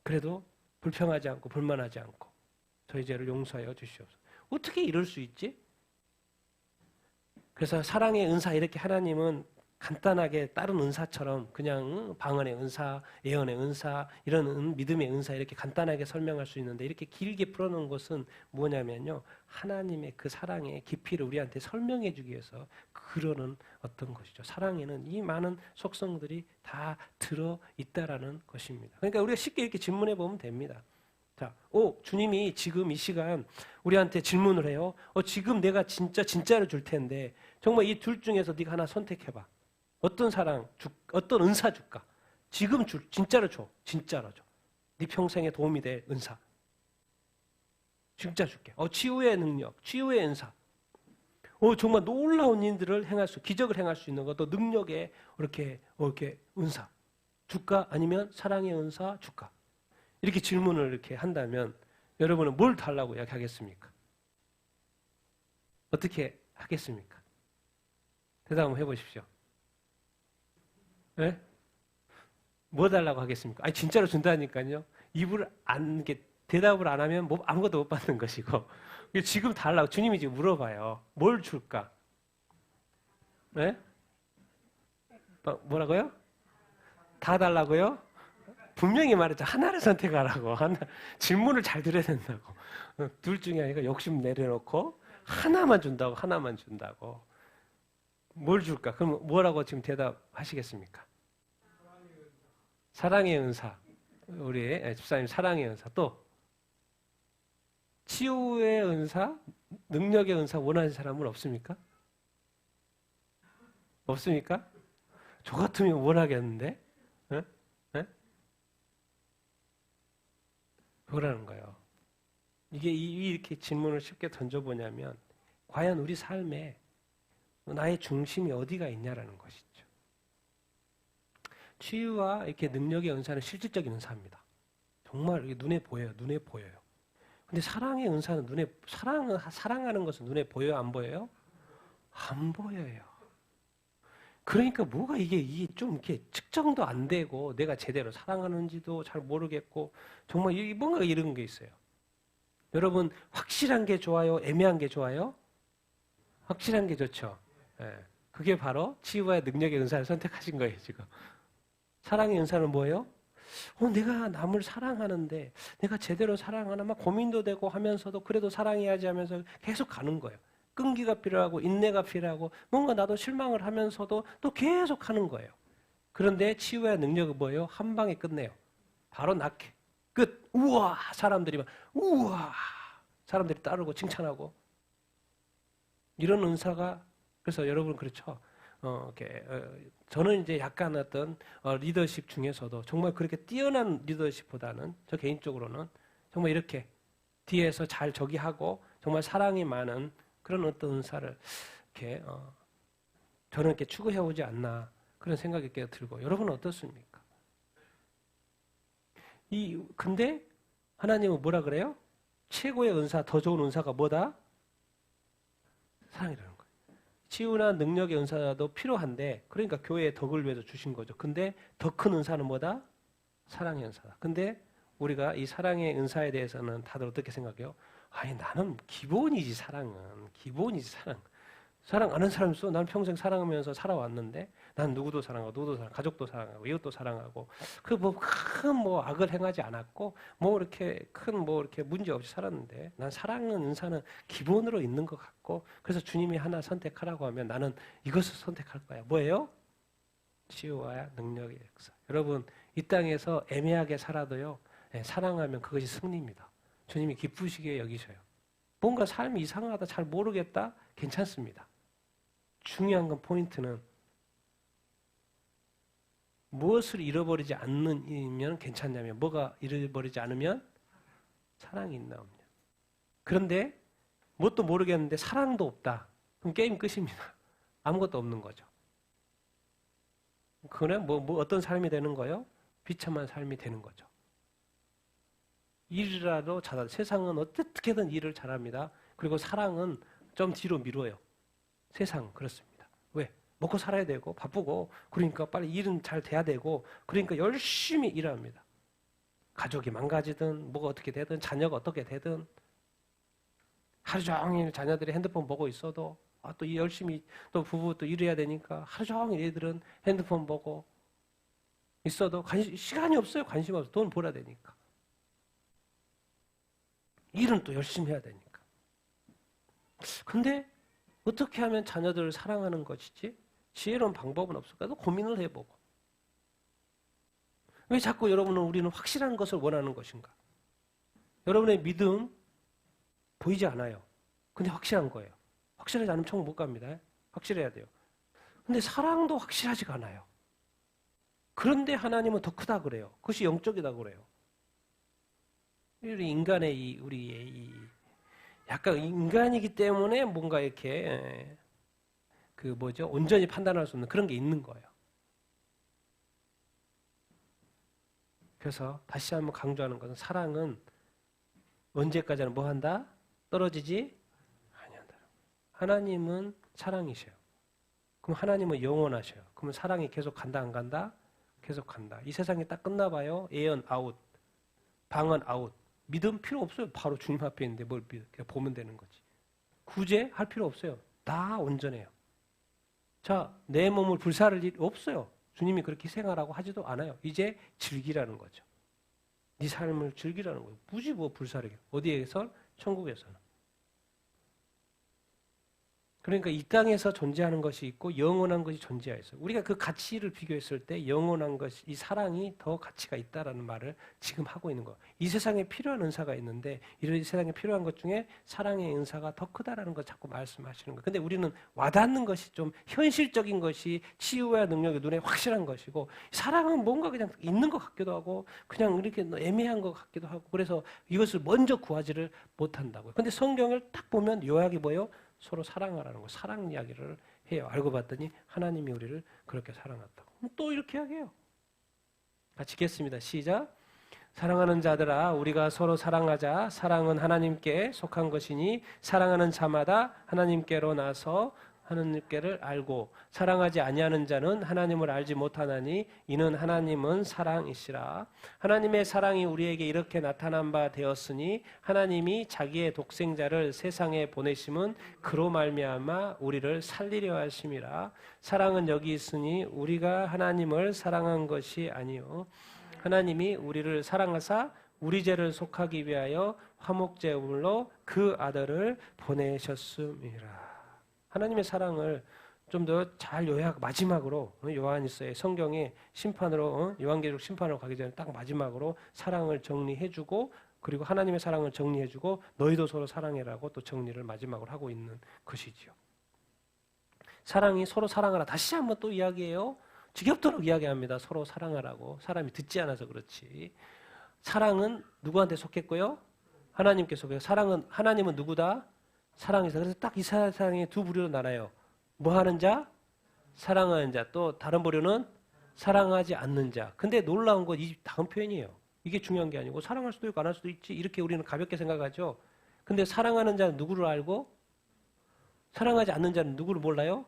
그래도 불평하지 않고 불만하지 않고 저희 죄를 용서하여 주시옵소서. 어떻게 이럴 수 있지? 그래서 사랑의 은사 이렇게 하나님은 간단하게 다른 은사처럼 그냥 방언의 은사, 예언의 은사, 이런 믿음의 은사 이렇게 간단하게 설명할 수 있는데 이렇게 길게 풀어놓은 것은 뭐냐면요. 하나님의 그 사랑의 깊이를 우리한테 설명해 주기 위해서 그러는 어떤 것이죠. 사랑에는 이 많은 속성들이 다 들어있다라는 것입니다. 그러니까 우리가 쉽게 이렇게 질문해 보면 됩니다. 자, 주님이 지금 이 시간 우리한테 질문을 해요. 지금 내가 진짜로 줄 텐데 정말 이 둘 중에서 네가 하나 선택해봐. 어떤 어떤 은사 줄까? 지금 진짜로 줘. 진짜로 줘. 네 평생에 도움이 될 은사. 진짜 줄게. 치유의 능력, 치유의 은사. 정말 놀라운 일들을 기적을 행할 수 있는 것도 능력의 이렇게 은사 줄까? 아니면 사랑의 은사 줄까? 이렇게 질문을 이렇게 한다면 여러분은 뭘 달라고 이야기하겠습니까? 어떻게 하겠습니까? 대답 한번 해보십시오. 네? 뭐 달라고 하겠습니까? 아니 진짜로 준다니까요. 대답을 안 하면 아무것도 못 받는 것이고 지금 달라고 주님이 지금 물어봐요. 뭘 줄까? 네? 뭐라고요? 다 달라고요? 분명히 말했죠. 하나를 선택하라고. 질문을 잘 들어야 된다고. 둘 중에 아니라 욕심 내려놓고 하나만 준다고. 뭘 줄까? 그럼 뭐라고 지금 대답하시겠습니까? 사랑의 은사. 우리 집사님 사랑의 은사. 또 치유의 은사, 능력의 은사 원하는 사람은 없습니까? 없습니까? 저 같으면 원하겠는데? 네? 네? 그거라는 거예요. 이게 이렇게 질문을 쉽게 던져보냐면 과연 우리 삶에 나의 중심이 어디가 있냐라는 것이죠. 치유와 이렇게 능력의 은사는 실질적인 은사입니다. 정말 눈에 보여요. 근데 사랑의 은사는 사랑하는 것은 눈에 보여요? 안 보여요? 안 보여요. 그러니까 뭐가 이게 좀 이렇게 측정도 안 되고 내가 제대로 사랑하는지도 잘 모르겠고 정말 뭔가 이런 게 있어요. 여러분 확실한 게 좋아요? 애매한 게 좋아요? 확실한 게 좋죠. 네. 그게 바로 치유와 능력의 은사를 선택하신 거예요, 지금. 사랑의 은사는 뭐예요? 내가 남을 사랑하는데 내가 제대로 사랑하나 막 고민도 되고 하면서도 그래도 사랑해야지 하면서 계속 가는 거예요. 끈기가 필요하고 인내가 필요하고 뭔가 나도 실망을 하면서도 또 계속 하는 거예요. 그런데 치유의 능력은 뭐예요? 한 방에 끝내요. 바로 낫게. 끝. 우와! 사람들이 막 우와! 사람들이 따르고 칭찬하고 이런 은사가 그래서 여러분 그렇죠. 저는 이제 약간 어떤 리더십 중에서도 정말 그렇게 뛰어난 리더십보다는 저 개인적으로는 정말 이렇게 뒤에서 잘 저기하고 정말 사랑이 많은 그런 어떤 은사를 이렇게 저는 이렇게 추구해 오지 않나 그런 생각이 꽤 들고 여러분은 어떻습니까? 근데 하나님은 뭐라 그래요? 최고의 은사, 더 좋은 은사가 뭐다? 사랑이라는 거예요. 치유나 능력의 은사도 필요한데 그러니까 교회에 덕을 위해서 주신 거죠. 근데 더 큰 은사는 뭐다? 사랑의 은사다. 근데 우리가 이 사랑의 은사에 대해서는 다들 어떻게 생각해요? 아니 나는 기본이지 사랑은. 기본이지 사랑. 사랑 아는 사람 있어? 난 평생 사랑하면서 살아왔는데 난 누구도 사랑하고 누구도 사랑하고 가족도 사랑하고 이웃도 사랑하고 그 큰 악을 행하지 않았고 이렇게 큰 이렇게 문제 없이 살았는데 난 사랑은 은사는 기본으로 있는 것 같고 그래서 주님이 하나 선택하라고 하면 나는 이것을 선택할 거야. 뭐예요? 치유와 능력의 역사. 여러분 이 땅에서 애매하게 살아도요 사랑하면 그것이 승리입니다. 주님이 기쁘시게 여기셔요. 뭔가 삶이 이상하다 잘 모르겠다 괜찮습니다. 중요한 건 포인트는 무엇을 잃어버리지 않으면 괜찮냐면 뭐가 잃어버리지 않으면 사랑이 있나 없냐. 그런데 뭣도 모르겠는데 사랑도 없다. 그럼 게임 끝입니다. 아무것도 없는 거죠. 그래 어떤 삶이 되는 거예요? 비참한 삶이 되는 거죠. 일이라도 잘하다. 세상은 어떻게든 일을 잘합니다. 그리고 사랑은 좀 뒤로 미뤄요. 세상 그렇습니다. 왜? 먹고 살아야 되고 바쁘고 그러니까 빨리 일은 잘 돼야 되고 그러니까 열심히 일합니다. 가족이 망가지든 뭐가 어떻게 되든 자녀가 어떻게 되든 하루 종일 자녀들이 핸드폰 보고 있어도 또 열심히 또 부부 또 일해야 되니까 하루 종일 애들은 핸드폰 보고 있어도 시간이 없어요. 관심 없어요. 돈 벌어야 되니까. 일은 또 열심히 해야 되니까. 근데 어떻게 하면 자녀들을 사랑하는 것이지? 지혜로운 방법은 없을까? 고민을 해보고. 왜 자꾸 우리는 확실한 것을 원하는 것인가? 여러분의 믿음 보이지 않아요. 근데 확실한 거예요. 확실하지 않으면 천국 못 갑니다. 확실해야 돼요. 근데 사랑도 확실하지가 않아요. 그런데 하나님은 더 크다 그래요. 그것이 영적이다 그래요. 인간의 우리의 약간 인간이기 때문에 뭔가 이렇게 온전히 판단할 수 없는 그런 게 있는 거예요. 그래서 다시 한번 강조하는 것은 사랑은 언제까지나 뭐 한다? 떨어지지 아니한다. 하나님은 사랑이셔요. 그럼 하나님은 영원하셔요. 그러면 사랑이 계속 간다 안 간다? 계속 간다. 이 세상이 딱 끝나봐요. 예언 아웃, 방언 아웃. 믿음 필요 없어요. 바로 주님 앞에 있는데 뭘 믿어? 그냥 보면 되는 거지. 구제할 필요 없어요. 다 온전해요. 자, 내 몸을 불사를 일 없어요. 주님이 그렇게 희생하라고 하지도 않아요. 이제 즐기라는 거죠. 네 삶을 즐기라는 거예요. 굳이 불사르게. 어디에서? 천국에서는. 그러니까 이 땅에서 존재하는 것이 있고 영원한 것이 존재하였어요. 우리가 그 가치를 비교했을 때 영원한 것이 이 사랑이 더 가치가 있다라는 말을 지금 하고 있는 거예요. 이 세상에 필요한 은사가 있는데 이 세상에 필요한 것 중에 사랑의 은사가 더 크다라는 걸 자꾸 말씀하시는 거예요. 근데 우리는 와닿는 것이 좀 현실적인 것이 치유와 능력의 눈에 확실한 것이고 사랑은 뭔가 그냥 있는 것 같기도 하고 그냥 이렇게 애매한 것 같기도 하고 그래서 이것을 먼저 구하지를 못한다고요. 근데 성경을 딱 보면 요약이 뭐예요? 서로 사랑하라는 거, 사랑 이야기를 해요. 알고 봤더니 하나님이 우리를 그렇게 사랑했다고. 또 이렇게 이야기해요. 같이 읽겠습니다. 시작. 사랑하는 자들아 우리가 서로 사랑하자. 사랑은 하나님께 속한 것이니 사랑하는 자마다 하나님께로 나서 하나님께를 알고 사랑하지 아니하는 자는 하나님을 알지 못하나니 이는 하나님은 사랑이시라. 하나님의 사랑이 우리에게 이렇게 나타난 바 되었으니 하나님이 자기의 독생자를 세상에 보내심은 그로 말미암아 우리를 살리려 하심이라. 사랑은 여기 있으니 우리가 하나님을 사랑한 것이 아니요 하나님이 우리를 사랑하사 우리 죄를 속하기 위하여 화목제물로 그 아들을 보내셨음이라. 하나님의 사랑을 좀 더 잘 요약 마지막으로 요한일서의 성경의 심판으로 요한계시록 심판으로 가기 전에 딱 마지막으로 사랑을 정리해주고 그리고 하나님의 사랑을 정리해주고 너희도 서로 사랑해라고 또 정리를 마지막으로 하고 있는 것이지요. 사랑이 서로 사랑하라 다시 한번 또 이야기해요. 지겹도록 이야기합니다. 서로 사랑하라고. 사람이 듣지 않아서 그렇지. 사랑은 누구한테 속했고요? 하나님께 속해요. 사랑은 하나님은 누구다? 사랑이다. 그래서 딱 이 사랑이 두 부류로 나눠요. 뭐 하는 자? 사랑하는 자. 또 다른 부류는 사랑하지 않는 자. 근데 놀라운 건 이 다음 표현이에요. 이게 중요한 게 아니고 사랑할 수도 있고 안 할 수도 있지. 이렇게 우리는 가볍게 생각하죠. 근데 사랑하는 자는 누구를 알고 사랑하지 않는 자는 누구를 몰라요?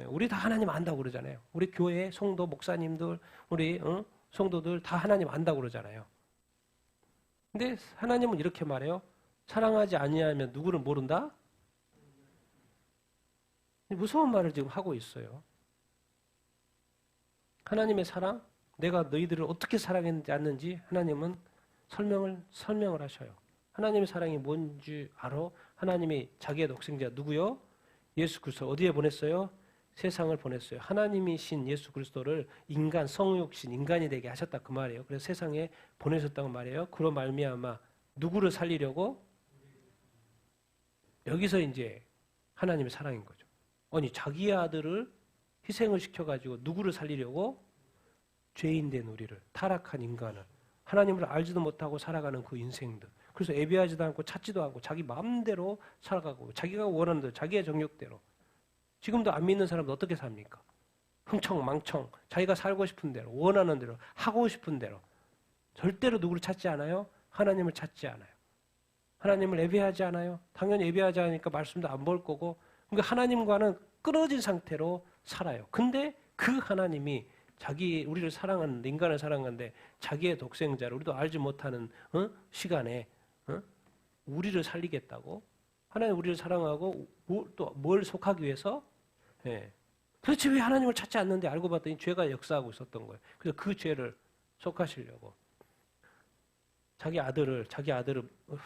우리 다 하나님 안다고 그러잖아요. 우리 교회 성도 목사님들 우리 성도들 다 하나님 안다고 그러잖아요. 근데 하나님은 이렇게 말해요. 사랑하지 아니하면 누구를 모른다? 무서운 말을 지금 하고 있어요. 하나님의 사랑, 내가 너희들을 어떻게 사랑했는지 않는지 하나님은 설명을 하셔요. 하나님의 사랑이 뭔지 알아? 하나님이 자기의 독생자 누구요? 예수 그리스도 어디에 보냈어요? 세상을 보냈어요. 하나님이신 예수 그리스도를 인간, 성육신, 인간이 되게 하셨다 그 말이에요. 그래서 세상에 보내셨다고 말이에요. 그로 말미암아 누구를 살리려고? 여기서 이제 하나님의 사랑인 거죠. 아니 자기의 아들을 희생을 시켜가지고 누구를 살리려고? 죄인된 우리를, 타락한 인간을, 하나님을 알지도 못하고 살아가는 그 인생들. 그래서 예배하지도 않고 찾지도 않고 자기 마음대로 살아가고 자기가 원하는 대로 자기의 정욕대로. 지금도 안 믿는 사람도 어떻게 삽니까? 흥청망청 자기가 살고 싶은 대로 원하는 대로 하고 싶은 대로 절대로 누구를 찾지 않아요? 하나님을 찾지 않아요. 하나님을 예배하지 않아요? 당연히 예배하지 않으니까 말씀도 안 볼 거고 그러니까 하나님과는 끊어진 상태로 살아요. 근데 그 하나님이 우리를 사랑하는데 인간을 사랑하는데 자기의 독생자를 우리도 알지 못하는 시간에 우리를 살리겠다고 하나님 우리를 사랑하고 또 뭘 속하기 위해서 도대체 왜 하나님을 찾지 않는데 알고 봤더니 죄가 역사하고 있었던 거예요. 그래서 그 죄를 속하시려고 자기 아들을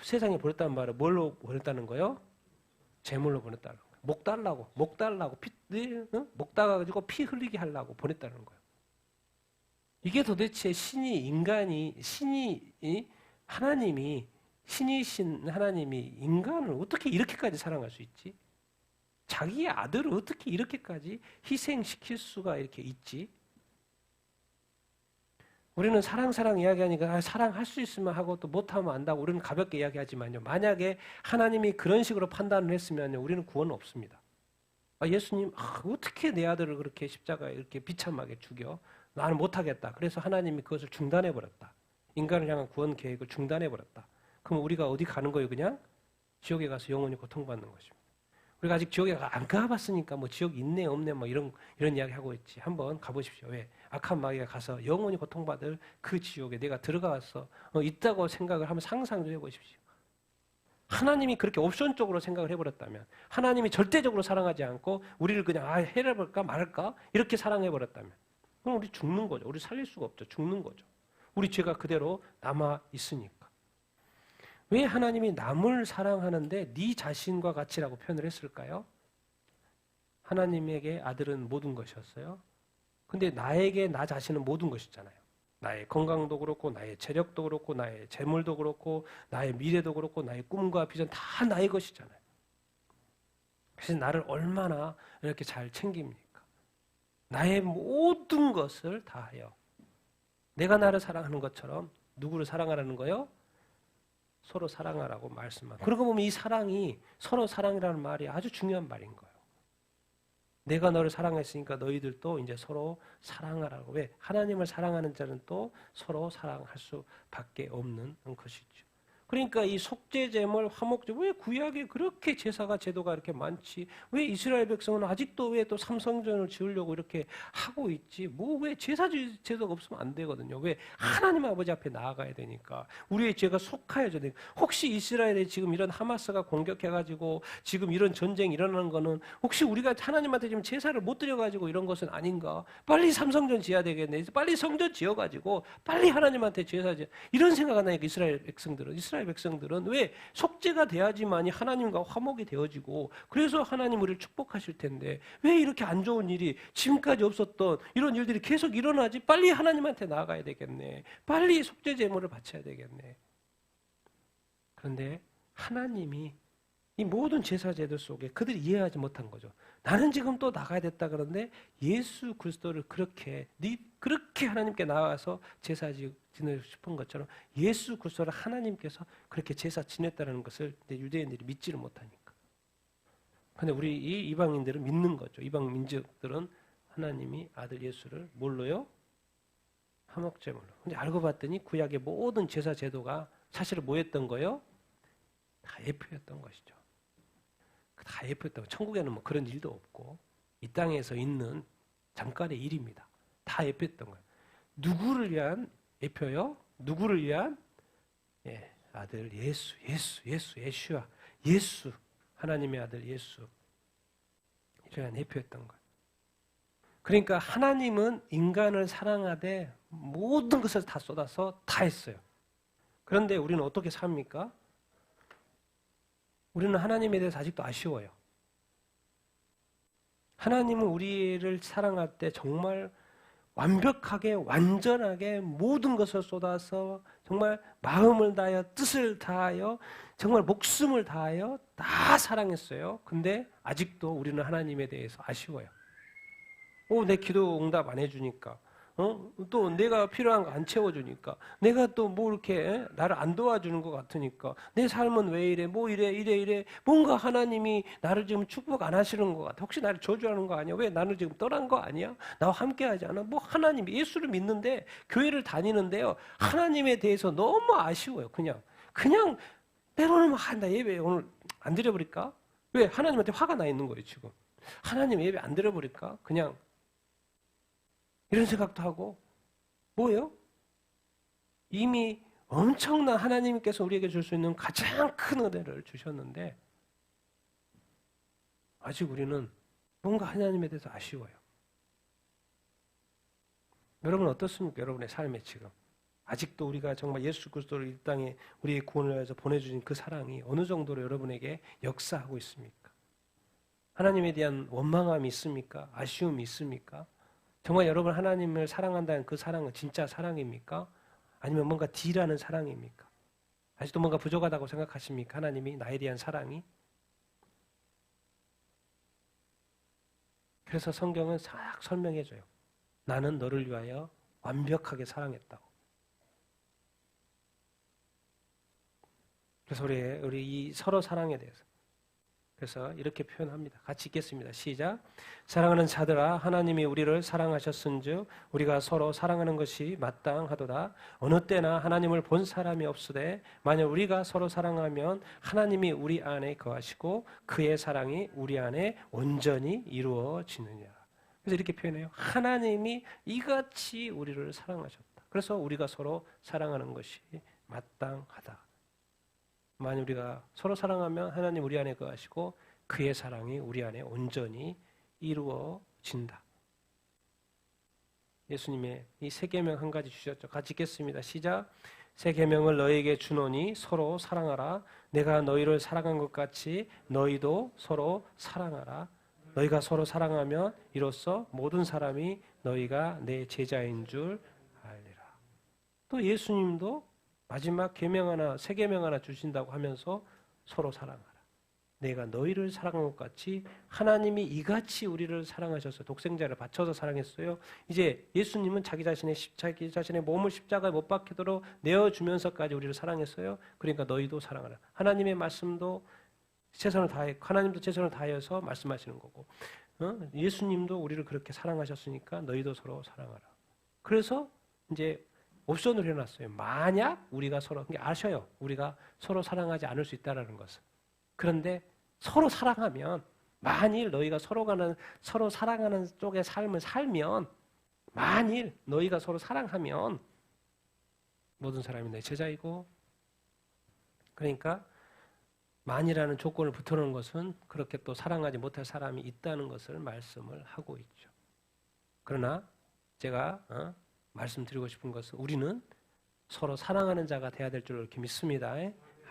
세상에 보냈다는 말은 뭘로 보냈다는 거예요? 제물로 보냈다는 거예요. 목 달라고 목 달아가지고 피 흘리게 하려고 보냈다는 거예요. 이게 도대체 신이신 하나님이 인간을 어떻게 이렇게까지 사랑할 수 있지? 자기의 아들을 어떻게 이렇게까지 희생시킬 수가 이렇게 있지? 우리는 사랑 이야기하니까 사랑할 수 있으면 하고 또 못하면 안다고 우리는 가볍게 이야기하지만요. 만약에 하나님이 그런 식으로 판단을 했으면 우리는 구원은 없습니다. 예수님 어떻게 내 아들을 그렇게 십자가에 이렇게 비참하게 죽여? 나는 못하겠다. 그래서 하나님이 그것을 중단해버렸다. 인간을 향한 구원 계획을 중단해버렸다. 그럼 우리가 어디 가는 거예요? 그냥 지옥에 가서 영원히 고통받는 것입니다. 우리가 아직 지옥에 안 가봤으니까 뭐 지옥 있네 없네 뭐 이런 이야기 하고 있지. 한번 가보십시오. 왜? 악한 마귀가 가서 영원히 고통받을 그 지옥에 내가 들어가서 있다고 생각을 한번 상상 좀 해보십시오. 하나님이 그렇게 옵션적으로 생각을 해버렸다면 하나님이 절대적으로 사랑하지 않고 우리를 그냥 해버릴까 말까 이렇게 사랑해버렸다면 그럼 우리 죽는 거죠. 우리 살릴 수가 없죠. 죽는 거죠. 우리 죄가 그대로 남아 있으니까. 왜 하나님이 남을 사랑하는데 네 자신과 같이라고 표현을 했을까요? 하나님에게 아들은 모든 것이었어요. 근데 나에게 나 자신은 모든 것이잖아요. 나의 건강도 그렇고 나의 체력도 그렇고 나의 재물도 그렇고 나의 미래도 그렇고 나의 꿈과 비전 다 나의 것이잖아요. 그래서 나를 얼마나 이렇게 잘 챙깁니까? 나의 모든 것을 다하여 내가 나를 사랑하는 것처럼 누구를 사랑하라는 거요? 서로 사랑하라고 말씀하고. 그러고 보면 이 사랑이 서로 사랑이라는 말이 아주 중요한 말인 거예요. 내가 너를 사랑했으니까 너희들도 이제 서로 사랑하라고. 왜? 하나님을 사랑하는 자는 또 서로 사랑할 수밖에 없는 것이죠. 그러니까 이 속죄제물, 화목제물 왜 구약에 그렇게 제도가 이렇게 많지? 왜 이스라엘 백성은 아직도 왜 또 삼성전을 지으려고 이렇게 하고 있지? 왜 제도가 없으면 안 되거든요. 왜? 하나님 아버지 앞에 나아가야 되니까. 우리의 죄가 속하여져야 되니까. 혹시 이스라엘에 지금 이런 하마스가 공격해가지고 지금 이런 전쟁이 일어나는 거는 혹시 우리가 하나님한테 지금 제사를 못 드려가지고 이런 것은 아닌가? 빨리 삼성전 지어야 되겠네. 빨리 성전 지어가지고 빨리 하나님한테 제사 지어. 이런 생각을 하니까 이스라엘 백성들은 이스라엘 이스라엘 백성들은 왜 속죄가 돼야지만이 하나님과 화목이 되어지고 그래서 하나님 우리를 축복하실 텐데 왜 이렇게 안 좋은 일이 지금까지 없었던 이런 일들이 계속 일어나지? 빨리 하나님한테 나아가야 되겠네. 빨리 속죄 제물을 바쳐야 되겠네. 그런데 하나님이 이 모든 제사 제도 속에 그들이 이해하지 못한 거죠. 나는 지금 또 나가야 됐다 그러는데 예수 그리스도를 그렇게 하나님께 나와서 제사 지내고 싶은 것처럼 예수 그리스도를 하나님께서 그렇게 제사 지냈다는 것을 유대인들이 믿지를 못하니까. 그런데 우리 이 이방인들은 믿는 거죠. 이방 민족들은 하나님이 아들 예수를 뭘로요? 화목제물로. 근데 알고 봤더니 구약의 모든 제사 제도가 사실은 뭐였던 거예요? 다 예표였던 것이죠. 다 예표였다고. 천국에는 뭐 그런 일도 없고 이 땅에서 있는 잠깐의 일입니다. 다 예표했던 거예요. 누구를 위한 예표요? 누구를 위한? 아들 예수와 예수 하나님의 아들 예수 이러한 예표였던 거예요. 그러니까 하나님은 인간을 사랑하되 모든 것을 다 쏟아서 다 했어요. 그런데 우리는 어떻게 삽니까? 우리는 하나님에 대해서 아직도 아쉬워요. 하나님은 우리를 사랑할 때 정말 완벽하게 완전하게 모든 것을 쏟아서 정말 마음을 다하여 뜻을 다하여 정말 목숨을 다하여 다 사랑했어요. 근데 아직도 우리는 하나님에 대해서 아쉬워요. 내 기도 응답 안 해주니까 또 내가 필요한 거 안 채워주니까 내가 또 뭐 이렇게 나를 안 도와주는 것 같으니까 내 삶은 왜 이래 뭐 이래 뭔가 하나님이 나를 지금 축복 안 하시는 것 같아. 혹시 나를 저주하는 거 아니야? 왜 나를 지금 떠난 거 아니야? 나와 함께 하지 않아? 뭐 하나님 예수를 믿는데 교회를 다니는데요 하나님에 대해서 너무 아쉬워요. 그냥 때로는 나 예배 오늘 안 드려버릴까? 왜? 하나님한테 화가 나 있는 거예요 지금. 하나님 예배 안 드려버릴까? 그냥 이런 생각도 하고 뭐예요? 이미 엄청난 하나님께서 우리에게 줄 수 있는 가장 큰 은혜를 주셨는데 아직 우리는 뭔가 하나님에 대해서 아쉬워요. 여러분 어떻습니까? 여러분의 삶에 지금 아직도 우리가 정말 예수 그리스도를 이 땅에 우리의 구원을 위해서 보내주신 그 사랑이 어느 정도로 여러분에게 역사하고 있습니까? 하나님에 대한 원망함이 있습니까? 아쉬움이 있습니까? 정말 여러분 하나님을 사랑한다는 그 사랑은 진짜 사랑입니까? 아니면 뭔가 D라는 사랑입니까? 아직도 뭔가 부족하다고 생각하십니까? 하나님이 나에 대한 사랑이? 그래서 성경은 싹 설명해줘요. 나는 너를 위하여 완벽하게 사랑했다고. 그래서 우리 이 서로 사랑에 대해서 그래서 이렇게 표현합니다. 같이 읽겠습니다. 시작. 사랑하는 자들아 하나님이 우리를 사랑하셨은즉 우리가 서로 사랑하는 것이 마땅하도다. 어느 때나 하나님을 본 사람이 없으되 만약 우리가 서로 사랑하면 하나님이 우리 안에 거하시고 그의 사랑이 우리 안에 온전히 이루어지느냐. 그래서 이렇게 표현해요. 하나님이 이같이 우리를 사랑하셨다. 그래서 우리가 서로 사랑하는 것이 마땅하다. 만약 우리가 서로 사랑하면 하나님 우리 안에 거하시고 그의 사랑이 우리 안에 온전히 이루어진다. 예수님의 이 세 계명 한 가지 주셨죠. 같이 읽겠습니다. 시작. 새 계명을 너희에게 주노니 서로 사랑하라. 내가 너희를 사랑한 것 같이 너희도 서로 사랑하라. 너희가 서로 사랑하면 이로써 모든 사람이 너희가 내 제자인 줄 알리라. 또 예수님도 마지막 계명 하나, 새 계명 하나 주신다고 하면서 서로 사랑하라. 내가 너희를 사랑한 것 같이 하나님이 이같이 우리를 사랑하셔서 독생자를 바쳐서 사랑했어요. 이제 예수님은 자기 자신의 몸을 십자가에 못 박히도록 내어주면서까지 우리를 사랑했어요. 그러니까 너희도 사랑하라. 하나님의 말씀도 최선을 다해, 하나님도 최선을 다해서 말씀하시는 거고, 예수님도 우리를 그렇게 사랑하셨으니까 너희도 서로 사랑하라. 그래서 이제 옵션을 해놨어요. 만약 우리가 서로, 아셔요. 우리가 서로 사랑하지 않을 수 있다는 것을. 그런데 서로 사랑하면, 만일 너희가 서로 사랑하는 쪽의 삶을 살면, 만일 너희가 서로 사랑하면 모든 사람이 내 제자이고, 그러니까 만이라는 조건을 붙여놓은 것은 그렇게 또 사랑하지 못할 사람이 있다는 것을 말씀을 하고 있죠. 그러나 제가 말씀드리고 싶은 것은 우리는 서로 사랑하는 자가 돼야 될 줄 이렇게 믿습니다.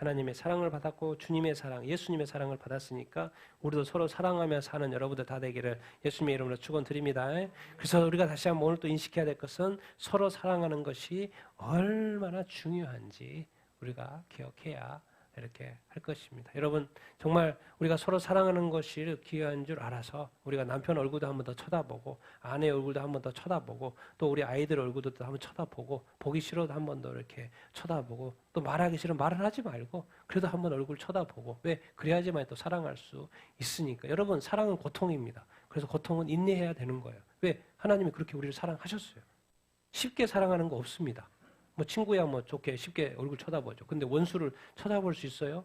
하나님의 사랑을 받았고 주님의 사랑, 예수님의 사랑을 받았으니까 우리도 서로 사랑하며 사는 여러분들 다 되기를 예수님의 이름으로 축원드립니다. 그래서 우리가 다시 한번 오늘 또 인식해야 될 것은 서로 사랑하는 것이 얼마나 중요한지 우리가 기억해야 이렇게 할 것입니다. 여러분 정말 우리가 서로 사랑하는 것이 귀한 줄 알아서 우리가 남편 얼굴도 한 번 더 쳐다보고 아내 얼굴도 한 번 더 쳐다보고 또 우리 아이들 얼굴도 한 번 쳐다보고 보기 싫어도 한 번 더 이렇게 쳐다보고 또 말하기 싫으면 말을 하지 말고 그래도 한 번 얼굴 쳐다보고 왜 그래야지만 또 사랑할 수 있으니까. 여러분 사랑은 고통입니다. 그래서 고통은 인내해야 되는 거예요. 왜? 하나님이 그렇게 우리를 사랑하셨어요. 쉽게 사랑하는 거 없습니다. 뭐 친구야 뭐 좋게 쉽게 얼굴 쳐다보죠. 근데 원수를 쳐다볼 수 있어요?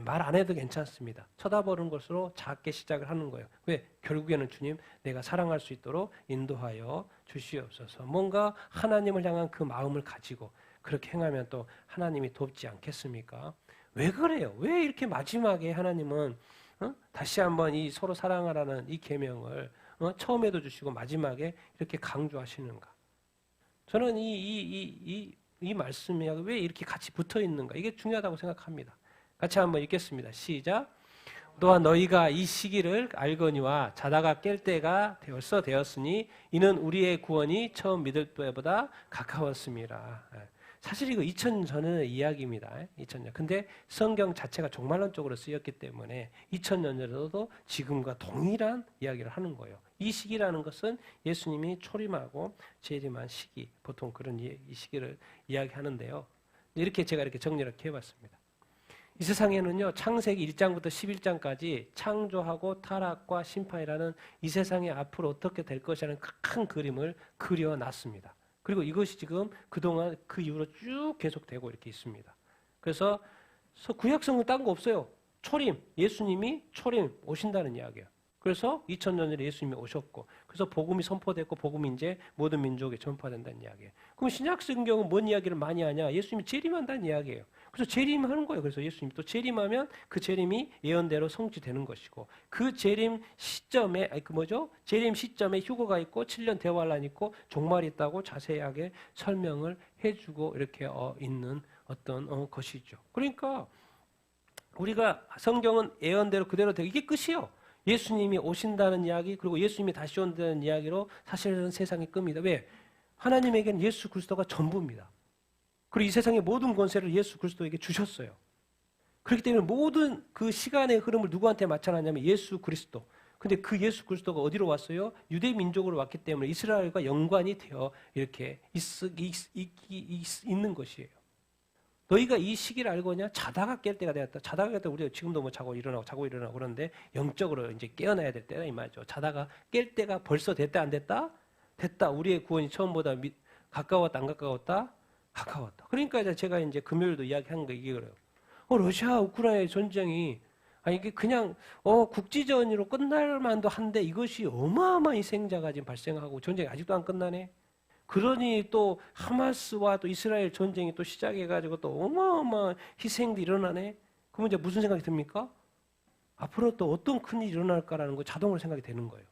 말 안 해도 괜찮습니다. 쳐다보는 것으로 작게 시작을 하는 거예요. 왜? 결국에는 주님 내가 사랑할 수 있도록 인도하여 주시옵소서. 뭔가 하나님을 향한 그 마음을 가지고 그렇게 행하면 또 하나님이 돕지 않겠습니까? 왜 그래요? 왜 이렇게 마지막에 하나님은 다시 한번 이 서로 사랑하라는 이 계명을 처음에도 주시고 마지막에 이렇게 강조하시는가? 저는 이 말씀이 왜 이렇게 같이 붙어 있는가? 이게 중요하다고 생각합니다. 같이 한번 읽겠습니다. 시작. 또한 너희가 이 시기를 알거니와 자다가 깰 때가 벌써 되었으니 이는 우리의 구원이 처음 믿을 때보다 가까웠습니다. 사실 이거 2000년 전의 이야기입니다. 2000년. 근데 성경 자체가 종말론적으로 쓰였기 때문에 2000년 전에도 지금과 동일한 이야기를 하는 거예요. 이 시기라는 것은 예수님이 초림하고 재림한 시기, 보통 그런 이 시기를 이야기하는데요. 이렇게 제가 이렇게 정리를 해봤습니다. 이 세상에는요, 창세기 1장부터 11장까지 창조하고 타락과 심판이라는 이 세상이 앞으로 어떻게 될 것이라는 큰 그림을 그려놨습니다. 그리고 이것이 지금 그동안 그 이후로 쭉 계속되고 이렇게 있습니다. 그래서 구약성은 딴 거 없어요. 초림, 예수님이 초림 오신다는 이야기예요. 그래서 2000년 전에 예수님이 오셨고 그래서 복음이 선포됐고 복음이 이제 모든 민족에 전파된다는 이야기예요. 그럼 신약 성경은 뭔 이야기를 많이 하냐? 예수님이 재림한다는 이야기예요. 그래서 재림하는 거예요. 그래서 예수님이 또 재림하면 그 재림이 예언대로 성취되는 것이고 그 재림 시점에 재림 시점에 휴거가 있고 7년 대환란이 있고 종말이 있다고 자세하게 설명을 해주고 이렇게 있는 어떤 것이죠. 그러니까 우리가 성경은 예언대로 그대로 되고 이게 끝이에요. 예수님이 오신다는 이야기 그리고 예수님이 다시 온다는 이야기로 사실은 세상이 끕니다. 왜? 하나님에게는 예수 그리스도가 전부입니다. 그리고 이 세상의 모든 권세를 예수 그리스도에게 주셨어요. 그렇기 때문에 모든 그 시간의 흐름을 누구한테 맞춰놨냐면 예수 그리스도. 근데 그 예수 그리스도가 어디로 왔어요? 유대 민족으로 왔기 때문에 이스라엘과 연관이 되어 이렇게 있는 것이에요. 너희가 이 시기를 알고냐? 자다가 깰 때가 되었다. 자다가 깰 때 우리가 지금도 뭐 자고 일어나고 그러는데 영적으로 이제 깨어나야 될 때다 이 말이죠. 자다가 깰 때가 벌써 됐다 안 됐다? 됐다. 우리의 구원이 처음보다 가까웠다 안 가까웠다? 가까웠다. 그러니까 제가 이제 금요일도 이야기한 거 이게 그래요. 러시아 우크라이나 전쟁이 이게 그냥 국지전으로 끝날 만도 한데 이것이 어마어마한 희생자가 지금 발생하고 전쟁이 아직도 안 끝나네. 그러니 또 하마스와 또 이스라엘 전쟁이 또 시작해가지고 또 어마어마한 희생도 일어나네. 그러면 이제 무슨 생각이 듭니까? 앞으로 또 어떤 큰일이 일어날까라는 거 자동으로 생각이 되는 거예요.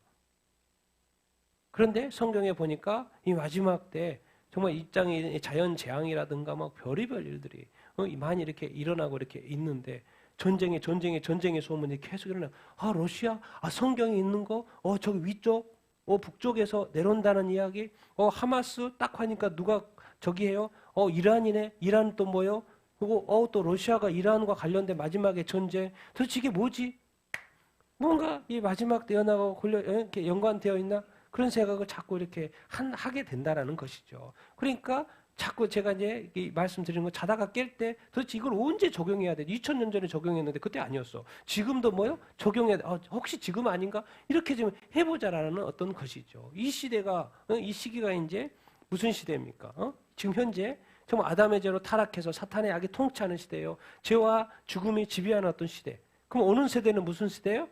그런데 성경에 보니까 이 마지막 때 정말 이 땅의 자연 재앙이라든가 막 별의별 일들이 많이 이렇게 일어나고 이렇게 있는데 전쟁의 소문이 계속 일어나. 러시아, 성경에 있는 거, 저기 위쪽, 북쪽에서 내려온다는 이야기, 하마스 딱 하니까 누가 저기 해요? 이란이네. 이란 또 뭐요? 그리고 또 러시아가 이란과 관련된 마지막에 전쟁. 도대체 이게 뭐지? 뭔가 이 마지막 대연하고 이렇게 연관되어 있나? 그런 생각을 자꾸 이렇게 하게 된다라는 것이죠. 그러니까 자꾸 제가 이제 말씀드리는 거 자다가 깰 때 도대체 이걸 언제 적용해야 돼? 2000년 전에 적용했는데 그때 아니었어. 지금도 뭐요? 적용해야 돼. 혹시 지금 아닌가? 이렇게 좀 해보자라는 어떤 것이죠. 이 시대가 이 시기가 이제 무슨 시대입니까? 지금 현재 정말 아담의 죄로 타락해서 사탄의 악이 통치하는 시대예요. 죄와 죽음이 지배하는 어떤 시대. 그럼 오는 세대는 무슨 시대예요?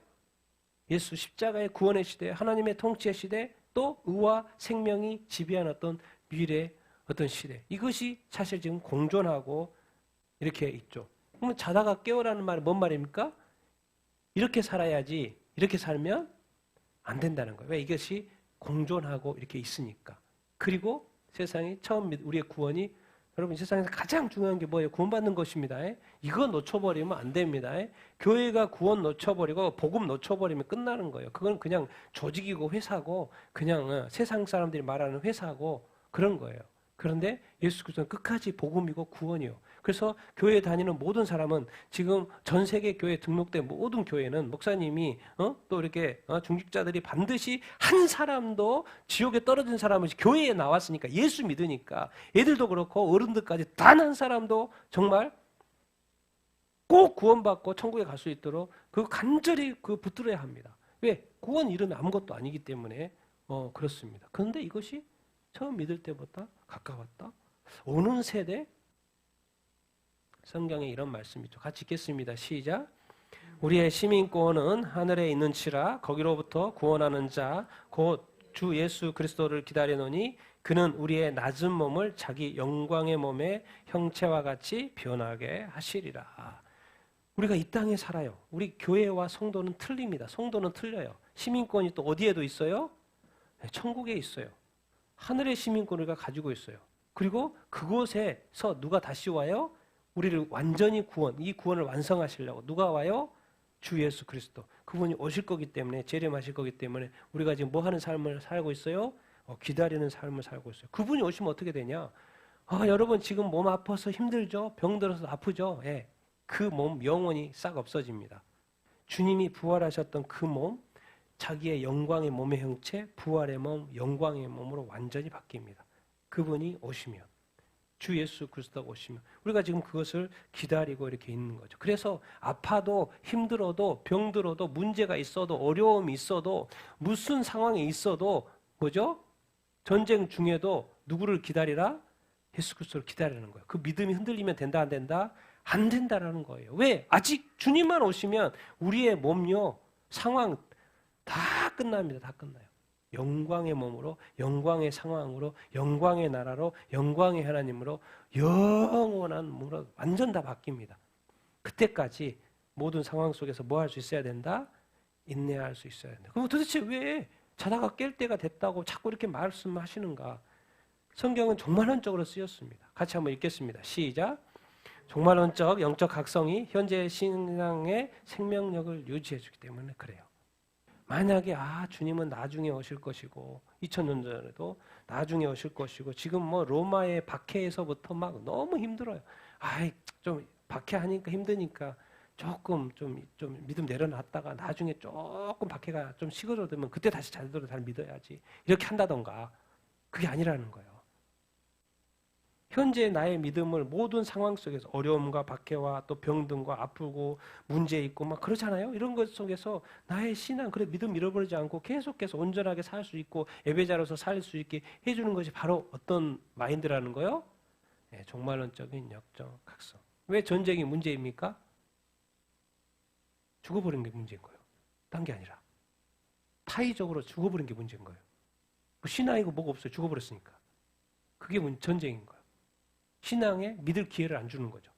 예수 십자가의 구원의 시대, 하나님의 통치의 시대, 또 의와 생명이 지배하는 어떤 미래 어떤 시대. 이것이 사실 지금 공존하고 이렇게 있죠. 그러면 자다가 깨어라는 말은 뭔 말입니까? 이렇게 살아야지 이렇게 살면 안 된다는 거예요. 왜? 이것이 공존하고 이렇게 있으니까. 그리고 세상이 처음 우리의 구원이 여러분 이 세상에서 가장 중요한 게 뭐예요? 구원받는 것입니다. 이거 놓쳐버리면 안 됩니다. 교회가 구원 놓쳐버리고 복음 놓쳐버리면 끝나는 거예요. 그건 그냥 조직이고 회사고 그냥 세상 사람들이 말하는 회사고 그런 거예요. 그런데 예수 그리스도는 끝까지 복음이고 구원이요. 그래서 교회에 다니는 모든 사람은 지금 전 세계 교회에 등록된 모든 교회는 목사님이 또 이렇게 중직자들이 반드시 한 사람도 지옥에 떨어진 사람은 교회에 나왔으니까 예수 믿으니까 애들도 그렇고 어른들까지 단 한 사람도 정말 꼭 구원받고 천국에 갈 수 있도록 그 간절히 그 붙들어야 합니다. 왜? 구원 이루면 아무것도 아니기 때문에 그렇습니다. 그런데 이것이 처음 믿을 때보다 가까웠다. 오는 세대 성경에 이런 말씀이 있죠. 같이 읽겠습니다. 시작. 우리의 시민권은 하늘에 있는지라 거기로부터 구원하는 자 곧 주 예수 그리스도를 기다리노니 그는 우리의 낮은 몸을 자기 영광의 몸의 형체와 같이 변하게 하시리라. 우리가 이 땅에 살아요. 우리 교회와 성도는 틀립니다. 성도는 틀려요. 시민권이 또 어디에도 있어요? 네, 천국에 있어요. 하늘의 시민권을 우리가 가지고 있어요. 그리고 그곳에서 누가 다시 와요? 우리를 완전히 이 구원을 완성하시려고 누가 와요? 주 예수 그리스도. 그분이 오실 거기 때문에 재림하실 거기 때문에 우리가 지금 뭐 하는 삶을 살고 있어요? 기다리는 삶을 살고 있어요. 그분이 오시면 어떻게 되냐? 여러분 지금 몸 아파서 힘들죠? 병들어서 아프죠? 예. 그 몸 영원히 싹 없어집니다. 주님이 부활하셨던 그 몸, 자기의 영광의 몸의 형체, 부활의 몸, 영광의 몸으로 완전히 바뀝니다. 그분이 오시면, 주 예수 그리스도가 오시면 우리가 지금 그것을 기다리고 이렇게 있는 거죠. 그래서 아파도 힘들어도 병들어도 문제가 있어도 어려움이 있어도 무슨 상황에 있어도 뭐죠? 전쟁 중에도 누구를 기다리라? 예수 그리스도를 기다리는 거예요. 그 믿음이 흔들리면 된다 안 된다? 안 된다라는 거예요. 왜? 아직 주님만 오시면 우리의 몸요 상황 다 끝납니다. 다 끝나요. 영광의 몸으로, 영광의 상황으로, 영광의 나라로, 영광의 하나님으로 영원한 몸으로 완전 다 바뀝니다. 그때까지 모든 상황 속에서 뭐 할 수 있어야 된다? 인내할 수 있어야 된다. 그럼 도대체 왜 자다가 깰 때가 됐다고 자꾸 이렇게 말씀하시는가? 성경은 종말론적으로 쓰였습니다. 같이 한번 읽겠습니다. 시작. 종말론적 영적 각성이 현재 신앙의 생명력을 유지해 주기 때문에 그래요. 만약에 주님은 나중에 오실 것이고 2000년 전에도 나중에 오실 것이고 지금 뭐 로마의 박해에서부터 막 너무 힘들어요. 좀 박해하니까 힘드니까 조금 좀 믿음 내려놨다가 나중에 조금 박해가 좀 식어져들면 그때 다시 제대로 잘 믿어야지. 이렇게 한다던가. 그게 아니라는 거예요. 현재 나의 믿음을 모든 상황 속에서 어려움과 박해와 또 병든과 아프고 문제 있고 막 그렇잖아요. 이런 것 속에서 나의 신앙, 그래 믿음 잃어버리지 않고 계속해서 온전하게 살 수 있고 예배자로서 살 수 있게 해주는 것이 바로 어떤 마인드라는 거요? 네, 종말론적인 역적 각성. 왜 전쟁이 문제입니까? 죽어버린 게 문제인 거예요. 딴 게 아니라 타의적으로 죽어버린 게 문제인 거예요. 뭐 신앙이고 뭐가 없어요. 죽어버렸으니까. 그게 전쟁인 거예요. 신앙에 믿을 기회를 안 주는 거죠.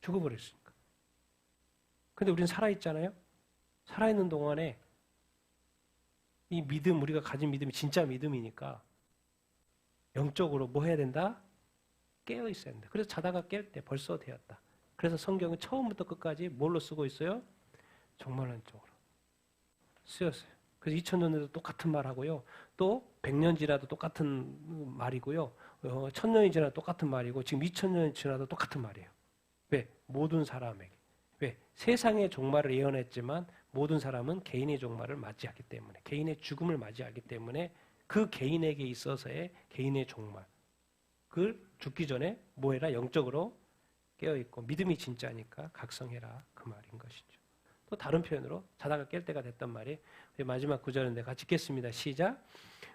죽어버렸으니까. 근데 우리는 살아있잖아요. 살아있는 동안에 이 믿음, 우리가 가진 믿음이 진짜 믿음이니까 영적으로 뭐 해야 된다? 깨어 있어야 된다. 그래서 자다가 깰 때 벌써 되었다. 그래서 성경은 처음부터 끝까지 뭘로 쓰고 있어요? 종말론적으로 쓰였어요. 그래서 2000년에도 똑같은 말하고요. 또 100년 지나도 똑같은 말이고요. 1000년이 지나도 똑같은 말이고 지금 2000년이 지나도 똑같은 말이에요. 왜? 모든 사람에게. 왜? 세상의 종말을 예언했지만 모든 사람은 개인의 종말을 맞이하기 때문에 개인의 죽음을 맞이하기 때문에 그 개인에게 있어서의 개인의 종말 그걸 죽기 전에 뭐 해라? 영적으로 깨어있고 믿음이 진짜니까 각성해라 그 말인 것이죠. 또 다른 표현으로 자다가 깰 때가 됐단 말이에요. 마지막 구절인데 같이 읽겠습니다. 시작.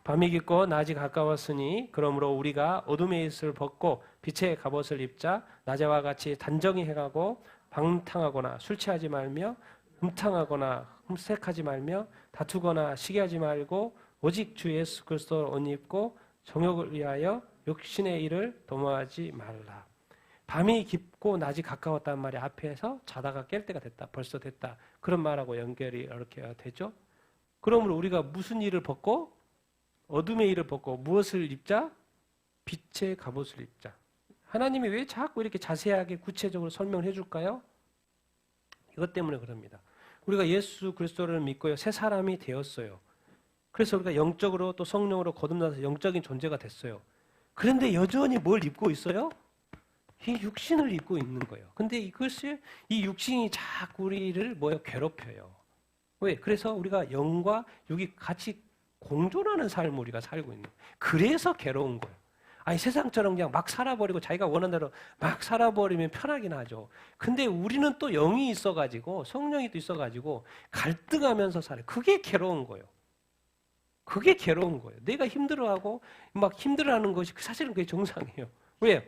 밤이 깊고 낮이 가까웠으니 그러므로 우리가 어둠의 옷을 벗고 빛의 갑옷을 입자. 낮에와 같이 단정히 행하고 방탕하거나 술 취하지 말며 음탕하거나 흠색하지 말며 다투거나 시기하지 말고 오직 주 예수 그리스도를 옷 입고 정욕을 위하여 욕심의 일을 도모하지 말라. 밤이 깊고 낮이 가까웠단 말이 앞에서 자다가 깰 때가 됐다. 벌써 됐다. 그런 말하고 연결이 이렇게 되죠. 그러므로 우리가 무슨 일을 벗고 어둠의 일을 벗고 무엇을 입자? 빛의 갑옷을 입자. 하나님이 왜 자꾸 이렇게 자세하게 구체적으로 설명을 해줄까요? 이것 때문에 그럽니다. 우리가 예수 그리스도를 믿고요, 새 사람이 되었어요. 그래서 우리가 영적으로 또 성령으로 거듭나서 영적인 존재가 됐어요. 그런데 여전히 뭘 입고 있어요? 이 육신을 입고 있는 거예요. 근데 이것을 이 육신이 자꾸 우리를 괴롭혀요. 왜? 그래서 우리가 영과 육이 같이 공존하는 삶을 우리가 살고 있는 거예요. 그래서 괴로운 거예요. 아니 세상처럼 그냥 막 살아버리고 자기가 원하는 대로 막 살아버리면 편하긴 하죠. 근데 우리는 또 영이 있어가지고 성령이 또 있어가지고 갈등하면서 살아요. 그게 괴로운 거예요. 그게 괴로운 거예요. 내가 힘들어하고 막 힘들어하는 것이 사실은 그게 정상이에요. 왜요?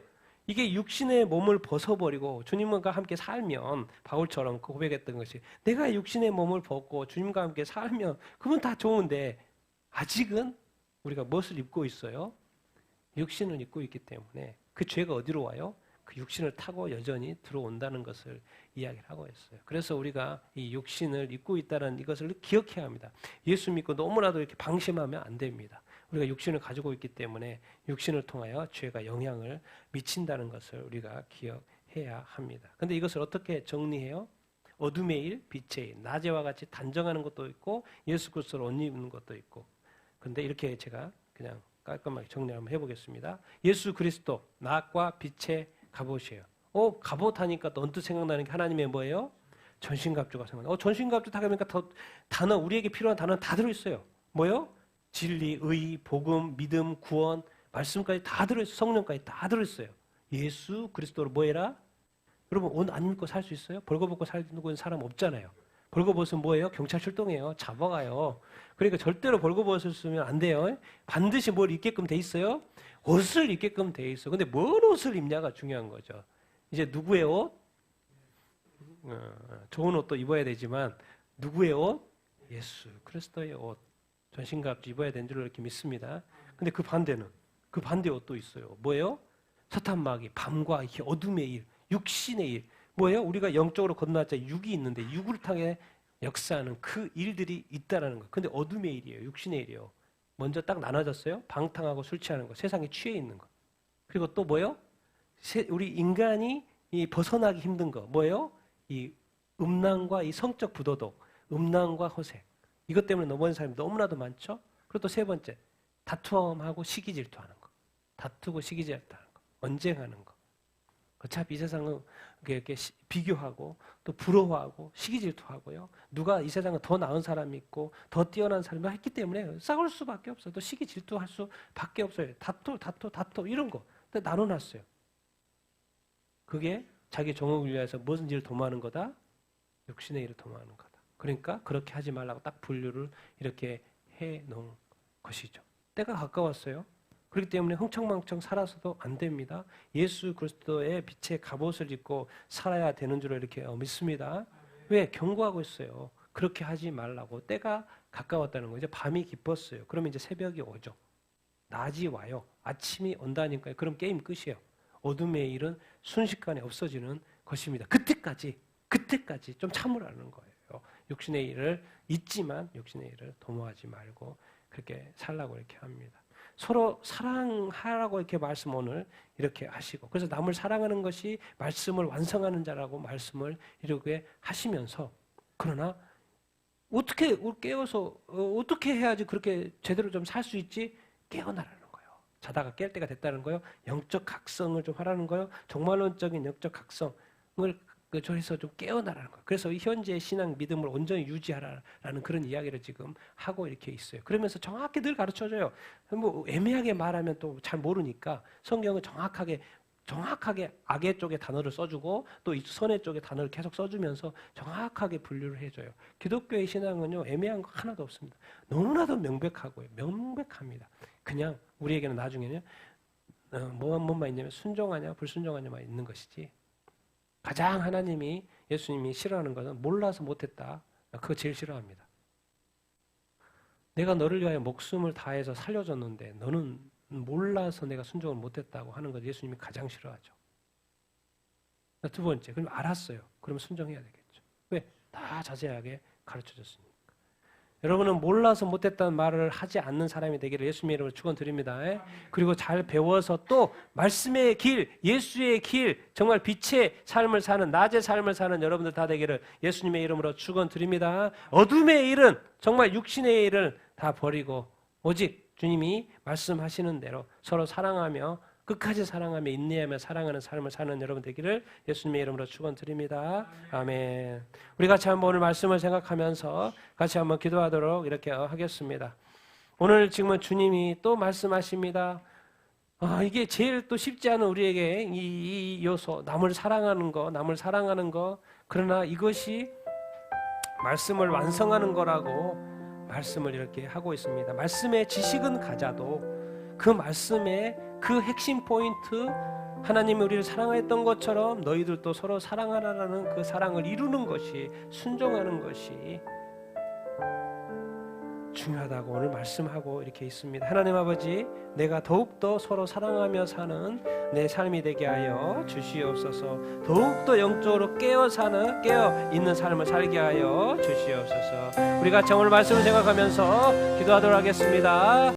이게 육신의 몸을 벗어버리고 주님과 함께 살면 바울처럼 고백했던 것이 내가 육신의 몸을 벗고 주님과 함께 살면 그건 다 좋은데 아직은 우리가 무엇을 입고 있어요? 육신을 입고 있기 때문에 그 죄가 어디로 와요? 그 육신을 타고 여전히 들어온다는 것을 이야기를 하고 있어요. 그래서 우리가 이 육신을 입고 있다는 이것을 기억해야 합니다. 예수 믿고 너무나도 이렇게 방심하면 안 됩니다. 우리가 육신을 가지고 있기 때문에 육신을 통하여 죄가 영향을 미친다는 것을 우리가 기억해야 합니다. 근데 이것을 어떻게 정리해요? 어둠의 일, 빛의 일, 낮에와 같이 단정하는 것도 있고 예수 그리스도를 옷 입는 것도 있고. 근데 이렇게 제가 그냥 깔끔하게 정리 한번 해보겠습니다. 예수 그리스도, 낮과 빛의 갑옷이에요. 갑옷 하니까 또 언뜻 생각나는 게 하나님의 뭐예요? 전신갑주가 생각나요. 전신갑주 다 보니까 단어, 우리에게 필요한 단어는 다 들어있어요. 뭐요? 진리, 의, 복음, 믿음, 구원, 말씀까지 다 들어있어요. 성령까지 다 들어있어요. 예수 그리스도로 뭐 해라? 여러분 옷 안 입고 살 수 있어요? 벌거벗고 살는 사람 없잖아요. 벌거벗은 뭐예요? 경찰 출동해요. 잡아가요. 그러니까 절대로 벌거벗으면 안 돼요. 반드시 뭘 입게끔 돼 있어요? 옷을 입게끔 돼 있어. 근데 뭔 옷을 입냐가 중요한 거죠. 이제 누구의 옷? 좋은 옷도 입어야 되지만 누구의 옷? 예수 그리스도의 옷. 전신갑주 입어야 되는 줄 이렇게 믿습니다. 근데 그 반대는? 그 반대 옷도 있어요. 뭐예요? 사탄마귀, 밤과 어둠의 일, 육신의 일. 뭐예요? 우리가 영적으로 거듭났자 육이 있는데 육을 통해 역사하는 그 일들이 있다라는 거예요. 근데 어둠의 일이에요. 육신의 일이에요. 먼저 딱 나눠졌어요. 방탕하고 술 취하는 거, 세상에 취해 있는 거. 그리고 또 뭐예요? 우리 인간이 벗어나기 힘든 거. 뭐예요? 이 음란과 이 성적 부도덕, 음란과 허세. 이것 때문에 넘어진 사람이 너무나도 많죠? 그리고 또 세 번째, 다툼하고 시기 질투하는 거. 다투고 시기 질투하는 거. 언쟁하는 거. 어차피 이 세상은 이렇게 비교하고 또 부러워하고 시기 질투하고요. 누가 이 세상에 더 나은 사람이 있고 더 뛰어난 사람이 있기 때문에 싸울 수밖에 없어요. 또 시기 질투할 수밖에 없어요. 다투 이런 거 나눠놨어요. 그게 자기 정욕을 위해서 무슨 일을 도모하는 거다? 육신의 일을 도모하는 거다. 그러니까 그렇게 하지 말라고 딱 분류를 이렇게 해놓은 것이죠. 때가 가까웠어요. 그렇기 때문에 흥청망청 살아서도 안 됩니다. 예수 그리스도의 빛의 갑옷을 입고 살아야 되는 줄 이렇게 믿습니다. 왜? 경고하고 있어요. 그렇게 하지 말라고. 때가 가까웠다는 거죠. 밤이 깊었어요. 그러면 이제 새벽이 오죠. 낮이 와요. 아침이 온다니까요. 그럼 게임 끝이에요. 어둠의 일은 순식간에 없어지는 것입니다. 그때까지 좀 참으라는 거예요. 육신의 일을 잊지만 육신의 일을 도모하지 말고 그렇게 살라고 이렇게 합니다. 서로 사랑하라고 이렇게 말씀 오늘 이렇게 하시고 그래서 남을 사랑하는 것이 말씀을 완성하는 자라고 말씀을 이렇게 하시면서 그러나 어떻게 깨워서 어떻게 해야지 그렇게 제대로 좀 살 수 있지? 깨어나라는 거예요. 자다가 깰 때가 됐다는 거예요. 영적 각성을 좀 하라는 거예요. 정말론적인 영적 각성을 저에서 좀 깨어나라는 거예요. 그래서 이 현재의 신앙 믿음을 온전히 유지하라는 그런 이야기를 지금 하고 이렇게 있어요. 그러면서 정확히 늘 가르쳐줘요. 뭐 애매하게 말하면 또 잘 모르니까 성경은 정확하게 악의 쪽의 단어를 써주고 또 선의 쪽의 단어를 계속 써주면서 정확하게 분류를 해줘요. 기독교의 신앙은요 애매한 거 하나도 없습니다. 너무나도 명백하고요. 명백합니다. 그냥 우리에게는 나중에는 뭐만 있냐면 순종하냐 불순종하냐만 있는 것이지 가장 예수님이 싫어하는 것은 몰라서 못했다. 그거 제일 싫어합니다. 내가 너를 위하여 목숨을 다해서 살려줬는데 너는 몰라서 내가 순종을 못했다고 하는 것 예수님이 가장 싫어하죠. 두 번째, 그럼 알았어요. 그럼 순종해야 되겠죠. 왜? 다 자세하게 가르쳐줬으니까. 여러분은 몰라서 못했다는 말을 하지 않는 사람이 되기를 예수님의 이름으로 축원드립니다. 그리고 잘 배워서 또 말씀의 길, 예수의 길, 정말 빛의 삶을 사는, 낮의 삶을 사는 여러분들 다 되기를 예수님의 이름으로 축원드립니다. 어둠의 일은, 정말 육신의 일을 다 버리고 오직 주님이 말씀하시는 대로 서로 사랑하며 끝까지 사랑하며 인내하며 사랑하는 삶을 사는 여러분 되기를 예수님의 이름으로 축원드립니다. 아멘. 우리 같이 한번 오늘 말씀을 생각하면서 같이 한번 기도하도록 이렇게 하겠습니다. 오늘 지금은 주님이 또 말씀하십니다. 이게 제일 또 쉽지 않은 우리에게 이 요소, 남을 사랑하는 거. 그러나 이것이 말씀을 완성하는 거라고 말씀을 이렇게 하고 있습니다. 말씀의 지식은 가져도 그 말씀의 그 핵심 포인트, 하나님이 우리를 사랑했던 것처럼 너희들도 서로 사랑하라는 그 사랑을 이루는 것이, 순종하는 것이 중요하다고 오늘 말씀하고 이렇게 있습니다. 하나님 아버지, 내가 더욱더 서로 사랑하며 사는 내 삶이 되게 하여 주시옵소서. 더욱더 영적으로 깨어 있는 삶을 살게 하여 주시옵소서. 우리 같이 오늘 말씀을 생각하면서 기도하도록 하겠습니다.